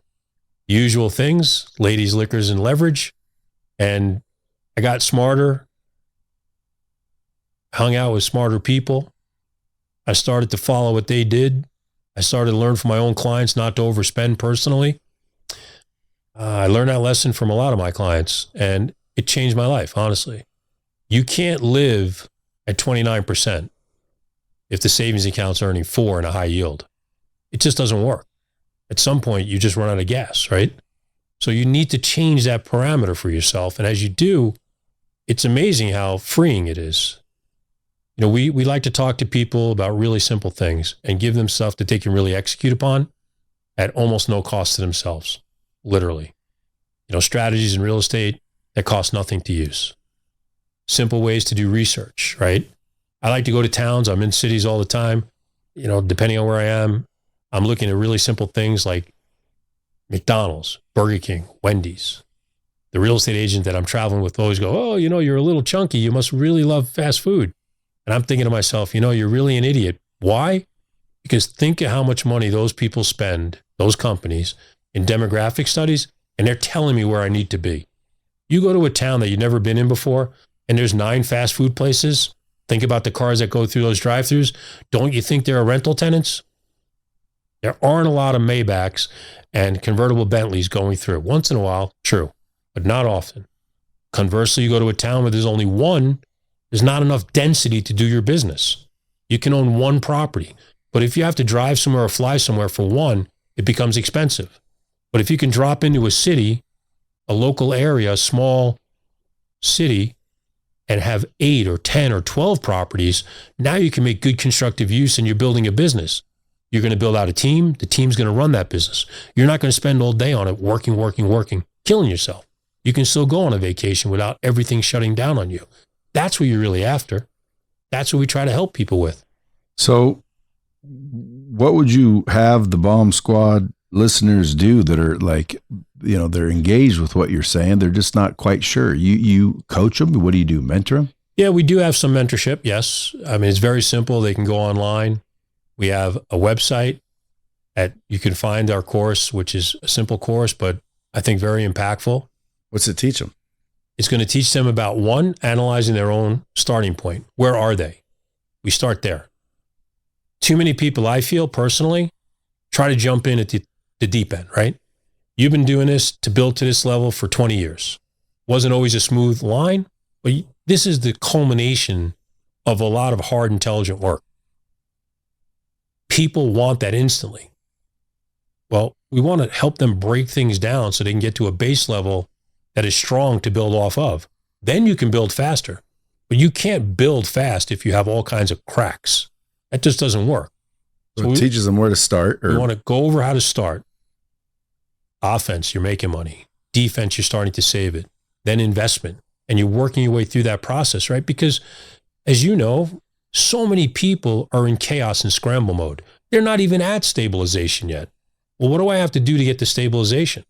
usual things, ladies, liquors, and leverage. And I got smarter, hung out with smarter people. I started to follow what they did. I started to learn from my own clients not to overspend personally. I learned that lesson from a lot of my clients, and it changed my life, honestly. You can't live at 29% if the savings account's earning 4 and a high yield. It just doesn't work. At some point, you just run out of gas, right? So you need to change that parameter for yourself. And as you do, it's amazing how freeing it is. You know, we like to talk to people about really simple things and give them stuff that they can really execute upon at almost no cost to themselves, literally. You know, strategies in real estate that cost nothing to use. Simple ways to do research, right? I like to go to towns. I'm in cities all the time. You know, depending on where I am, I'm looking at really simple things like McDonald's, Burger King, Wendy's. The real estate agent that I'm traveling with always go, oh, you know, you're a little chunky. You must really love fast food. And I'm thinking to myself, you know, you're really an idiot. Why? Because think of how much money those people spend, those companies, in demographic studies, and they're telling me where I need to be. You go to a town that you've never been in before, and there's 9 fast food places. Think about the cars that go through those drive-thrus. Don't you think there are rental tenants? There aren't a lot of Maybachs and convertible Bentleys going through. Once in a while, true, but not often. Conversely, you go to a town where there's only one, there's not enough density to do your business. You can own one property. But if you have to drive somewhere or fly somewhere for one, it becomes expensive. But if you can drop into a city, a local area, a small city, and have 8 or 10 or 12 properties, now you can make good constructive use and you're building a business. You're going to build out a team. The team's going to run that business. You're not going to spend all day on it working, killing yourself. You can still go on a vacation without everything shutting down on you. That's what you're really after. That's what we try to help people with. So what would you have the Bomb Squad listeners do that are like, you know, they're engaged with what you're saying? They're just not quite sure. You coach them? What do you do? Mentor them? Yeah, we do have some mentorship. Yes. I mean, it's very simple. They can go online. We have a website you can find our course, which is a simple course, but I think very impactful. What's it teach them? It's going to teach them about, one, analyzing their own starting point. Where are they? We start there. Too many people, I feel personally, try to jump in at the deep end, right? You've been doing this to build to this level for 20 years. Wasn't always a smooth line, but this is the culmination of a lot of hard, intelligent work. People want that instantly. Well, we want to help them break things down so they can get to a base level that is strong to build off of. Then you can build faster. But you can't build fast if you have all kinds of cracks. That just doesn't work. So it teaches them where to start. We want to go over how to start. Offense, you're making money. Defense, you're starting to save it. Then investment. And you're working your way through that process, right? Because as you know, so many people are in chaos and scramble mode. They're not even at stabilization yet. Well, what do I have to do to get to stabilization?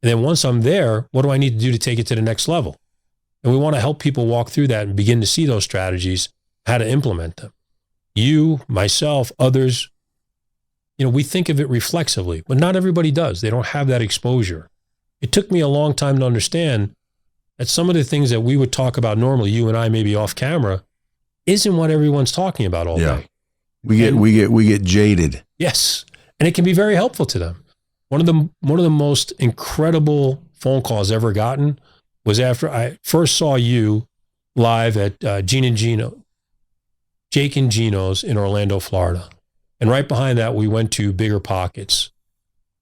And then once I'm there, what do I need to do to take it to the next level? And we want to help people walk through that and begin to see those strategies, how to implement them. You, myself, others, we think of it reflexively, but not everybody does. They don't have that exposure. It took me a long time to understand that some of the things that we would talk about normally, you and I maybe off camera, isn't what everyone's talking about all day. We get jaded. Yes. And it can be very helpful to them. One of the most incredible phone calls ever gotten was after I first saw you live at Jake and Gino's in Orlando, Florida. And right behind that, we went to Bigger Pockets.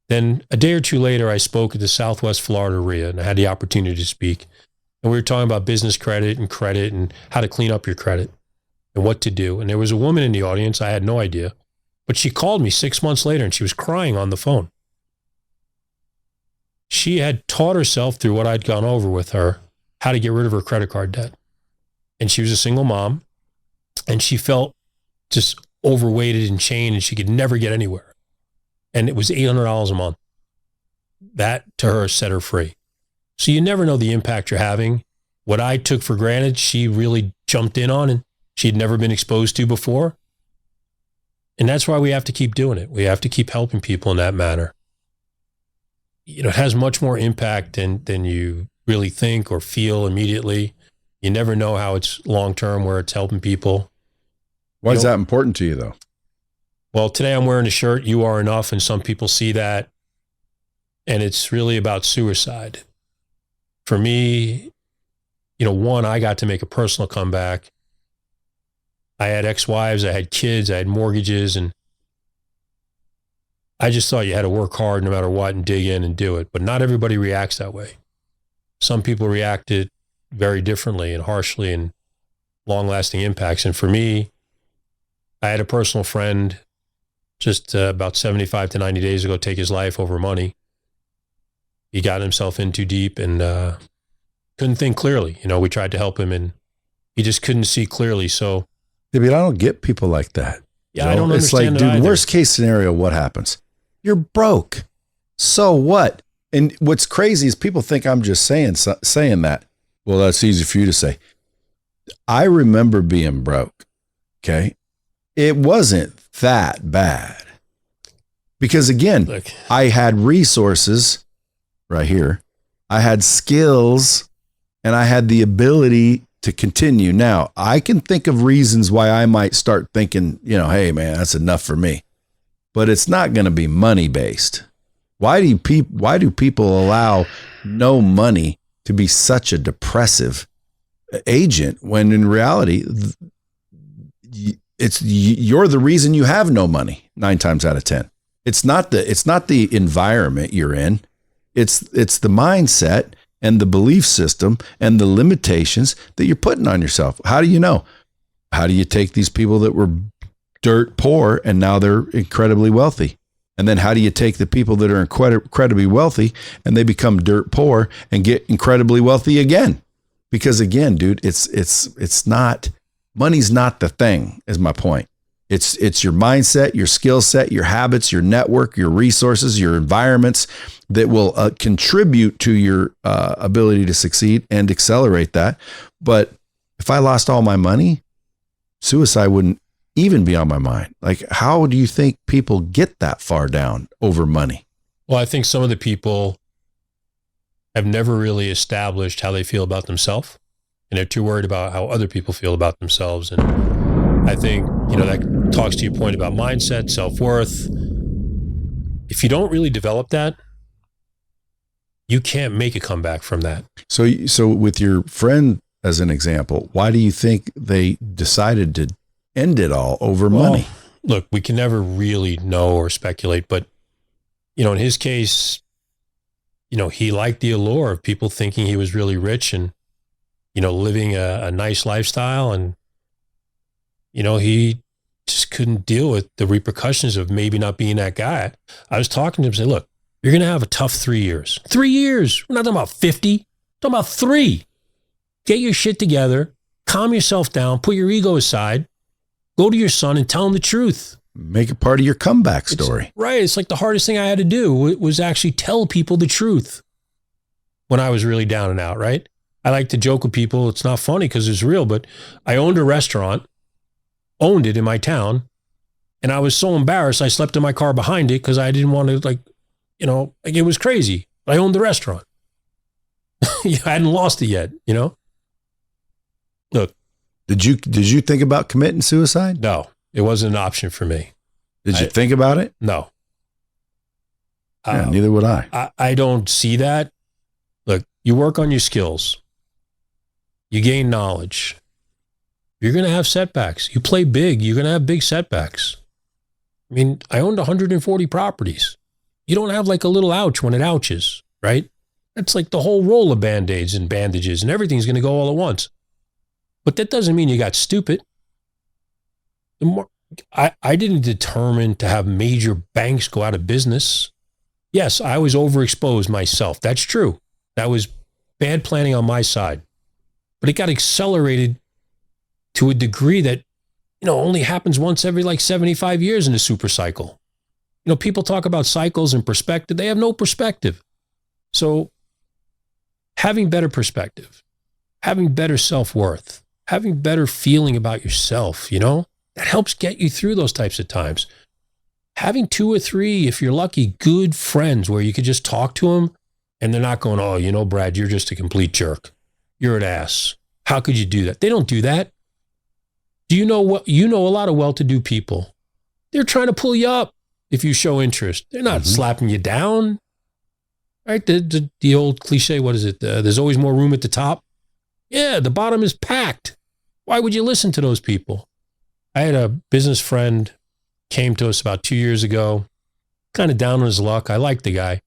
Then a day or two later, I spoke at the Southwest Florida RIA, and I had the opportunity to speak. And we were talking about business credit and how to clean up your credit and what to do. And there was a woman in the audience. I had no idea. But she called me 6 months later, and she was crying on the phone. She had taught herself through what I'd gone over with her how to get rid of her credit card debt. And she was a single mom, and she felt just overweighted and chained, and she could never get anywhere. And it was $800 a month. That, to her, set her free. So you never know the impact you're having. What I took for granted, she really jumped in on, and she'd never been exposed to before. And that's why we have to keep doing it. We have to keep helping people in that manner. It has much more impact than you really think or feel immediately. You never know how it's long-term, where it's helping people. Why is that important to you, though? Well, today I'm wearing a shirt, "You Are Enough," and some people see that. And it's really about suicide. For me, one, I got to make a personal comeback. I had ex-wives, I had kids, I had mortgages, and I just thought you had to work hard no matter what and dig in and do it. But not everybody reacts that way. Some people reacted very differently and harshly and long-lasting impacts. And for me, I had a personal friend just about 75 to 90 days ago take his life over money. He got himself in too deep and couldn't think clearly. We tried to help him, and he just couldn't see clearly. So, yeah, but I don't get people like that. Yeah, I don't understand. It's like, dude, either. Worst case scenario, what happens? You're broke. So what? And what's crazy is people think I'm just saying that. Well, that's easy for you to say. I remember being broke. Okay. It wasn't that bad. Because again, look, I had resources right here. I had skills, and I had the ability to continue. Now, I can think of reasons why I might start thinking, hey man, that's enough for me. But it's not going to be money based. Why do people allow no money to be such a depressive agent when in reality you're the reason you have no money 9 times out of 10. It's not the environment you're in. It's the mindset and the belief system and the limitations that you're putting on yourself. How do you know? How do you take these people that were dirt poor and now they're incredibly wealthy? And then how do you take the people that are incredibly wealthy and they become dirt poor and get incredibly wealthy again? Because again, dude, it's not, money's not the thing, is my point. It's your mindset, your skill set, your habits, your network, your resources, your environments that will contribute to your ability to succeed and accelerate that. But if I lost all my money, suicide wouldn't even be on my mind. Like, how do you think people get that far down over money? Well, I think some of the people have never really established how they feel about themselves, and they're too worried about how other people feel about themselves. And I think, that talks to your point about mindset, self-worth. If you don't really develop that, you can't make a comeback from that. So with your friend as an example, why do you think they decided to end it all over money? Look, we can never really know or speculate, but, in his case, he liked the allure of people thinking he was really rich and, living a nice lifestyle. And, he just couldn't deal with the repercussions of maybe not being that guy. I was talking to him and said, look, you're going to have a tough 3 years. 3 years. We're not talking about 50. We're talking about 3. Get your shit together. Calm yourself down. Put your ego aside. Go to your son and tell him the truth. Make it part of your comeback story. It's like the hardest thing I had to do was actually tell people the truth when I was really down and out, right? I like to joke with people. It's not funny because it's real, but I owned a restaurant, owned it in my town, And I was so embarrassed, I slept in my car behind it because I didn't want to, like it was crazy. I owned the restaurant. I hadn't lost it yet, Look. Did you think about committing suicide? No, it wasn't an option for me. Did you think about it? No. Yeah, neither would I. I don't see that. Look, you work on your skills. You gain knowledge. You're going to have setbacks. You play big, you're going to have big setbacks. I mean, I owned 140 properties. You don't have like a little ouch when it ouches, right? That's like the whole roll of Band-Aids and bandages and everything's going to go all at once. But that doesn't mean you got stupid. I didn't determine to have major banks go out of business. Yes, I was overexposed myself. That's true. That was bad planning on my side. But it got accelerated to a degree that, only happens once every like 75 years in a super cycle. People talk about cycles and perspective. They have no perspective. So having better perspective, having better self-worth, having better feeling about yourself, that helps get you through those types of times. Having 2 or 3, if you're lucky, good friends where you could just talk to them and they're not going, oh, Brad, you're just a complete jerk. You're an ass. How could you do that? They don't do that. Do you know what? A lot of well-to-do people. They're trying to pull you up if you show interest. They're not slapping you down. Right? The old cliche, what is it? There's always more room at the top. Yeah, the bottom is packed. Why would you listen to those people? I had a business friend came to us about 2 years ago, kind of down on his luck. I liked the guy.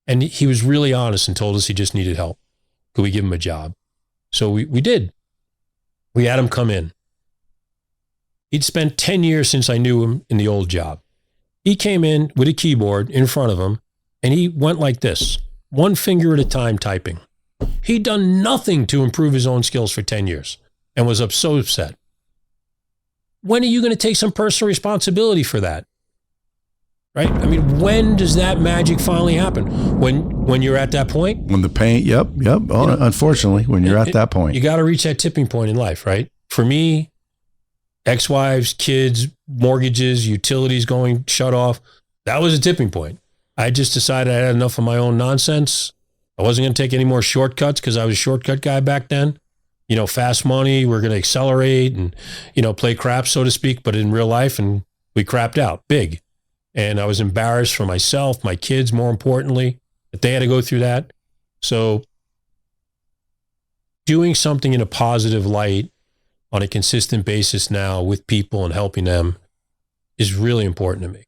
And he was really honest and told us he just needed help. Could we give him a job? So we did. We had him come in. He'd spent 10 years since I knew him in the old job. He came in with a keyboard in front of him, and he went like this, one finger at a time typing. He'd done nothing to improve his own skills for 10 years and was so upset. When are you going to take some personal responsibility for that? Right? I mean, when does that magic finally happen? When you're at that point? When the pain, yep. Unfortunately, when you're at that point. You got to reach that tipping point in life, right? For me, ex-wives, kids, mortgages, utilities going shut off. That was a tipping point. I just decided I had enough of my own nonsense. I wasn't going to take any more shortcuts because I was a shortcut guy back then. Fast money, we're going to accelerate and, play crap, so to speak, but in real life, and we crapped out big. And I was embarrassed for myself, my kids, more importantly, that they had to go through that. So doing something in a positive light on a consistent basis now with people and helping them is really important to me.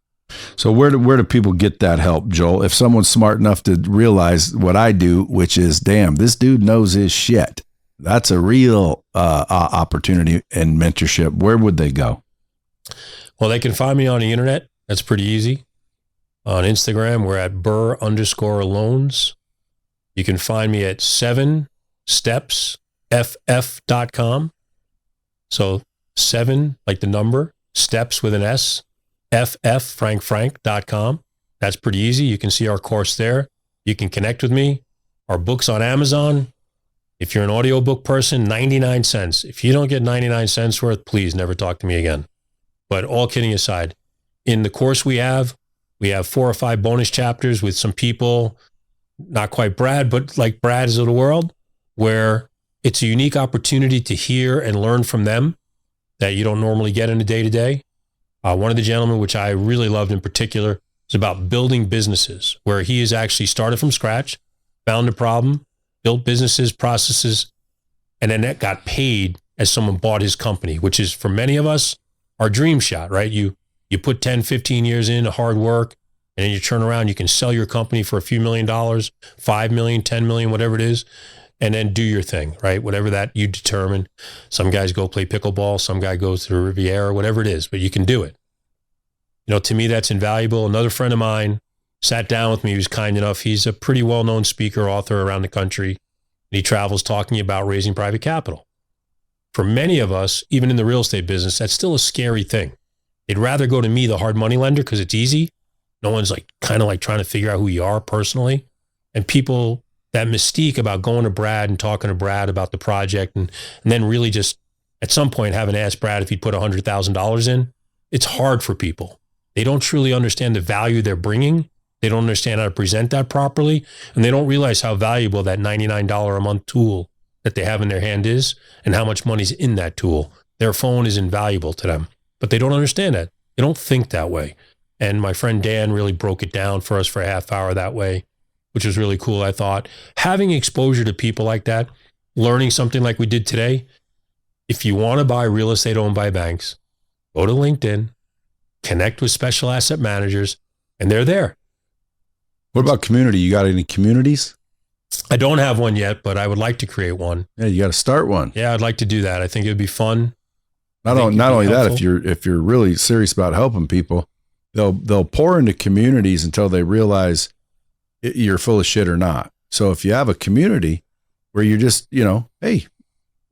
So where do people get that help, Joel? If someone's smart enough to realize what I do, which is, damn, this dude knows his shit. That's a real opportunity and mentorship. Where would they go? Well, they can find me on the internet. That's pretty easy. On Instagram, we're at BRRRR_loans. You can find me at 7stepsff.com. So 7, like the number, steps with an S, frankfrank.com. That's pretty easy. You can see our course there. You can connect with me. Our book's on Amazon. If you're an audiobook person, 99 cents. If you don't get 99 cents worth, please never talk to me again. But all kidding aside, in the course we have 4 or 5 bonus chapters with some people, not quite Brad, but like Brad's of the world, where it's a unique opportunity to hear and learn from them that you don't normally get in a day-to-day. One of the gentlemen, which I really loved in particular, is about building businesses, where he has actually started from scratch, found a problem, built businesses, processes, and then that got paid as someone bought his company, which is, for many of us, our dream shot, right? You put 10, 15 years in hard work, and then you turn around, you can sell your company for a few $1 million, $5 million, $10 million, whatever it is, and then do your thing, right? Whatever that you determine. Some guys go play pickleball, some guy goes to the Riviera, whatever it is, but you can do it. To me, that's invaluable. Another friend of mine sat down with me. He was kind enough. He's a pretty well-known speaker, author around the country. And he travels talking about raising private capital. For many of us, even in the real estate business, that's still a scary thing. They'd rather go to me, the hard money lender, because it's easy. No one's kind of trying to figure out who you are personally. And people, that mystique about going to Brad and talking to Brad about the project and then really just at some point having to ask Brad if he'd put $100,000 in, it's hard for people. They don't truly understand the value they're bringing. They don't understand how to present that properly. And they don't realize how valuable that $99 a month tool that they have in their hand is and how much money's in that tool. Their phone is invaluable to them, but they don't understand that. They don't think that way. And my friend Dan really broke it down for us for a half hour that way, which was really cool, I thought. Having exposure to people like that, learning something like we did today, if you want to buy real estate owned by banks, go to LinkedIn, connect with special asset managers, and they're there. What about community? You got any communities? I don't have one yet, but I would like to create one. Yeah, you got to start one. Yeah, I'd like to do that. I think it would be fun. Not only that, if you're really serious about helping people, they'll pour into communities until they realize you're full of shit or not. So if you have a community where you're just, hey,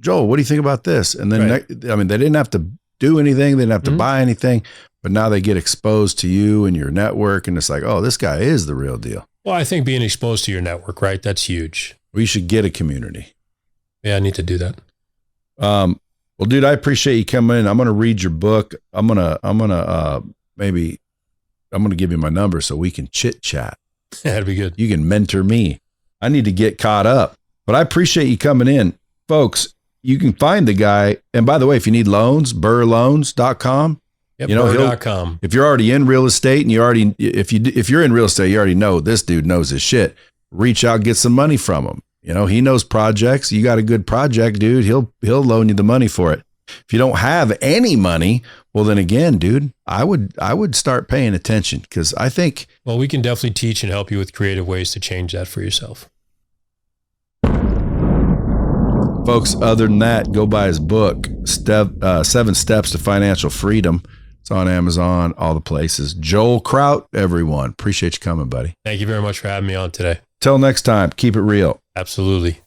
Joel, what do you think about this? And then, Right. they didn't have to do anything. They didn't have to buy anything, but now they get exposed to you and your network. And it's like, oh, this guy is the real deal. Well, I think being exposed to your network, right? That's huge. We should get a community. Yeah, I need to do that. Well, dude, I appreciate you coming in. I'm going to read your book. I'm going to give you my number so we can chit chat. That'd be good. You can mentor me. I need to get caught up, but I appreciate you coming in. Folks, you can find the guy. And by the way, if you need loans, BRRRR-style.com. Yep, BRRRR.com. If you're already in real estate and if you're in real estate, you already know this dude knows his shit. Reach out, get some money from him. He knows projects. You got a good project, dude. He'll loan you the money for it. If you don't have any money, well, then again, dude, I would start paying attention because I think. Well, we can definitely teach and help you with creative ways to change that for yourself. Folks, other than that, go buy his book, 7 Steps to Financial Freedom. It's on Amazon, all the places. Joel Kraut, everyone. Appreciate you coming, buddy. Thank you very much for having me on today. Till next time, keep it real. Absolutely.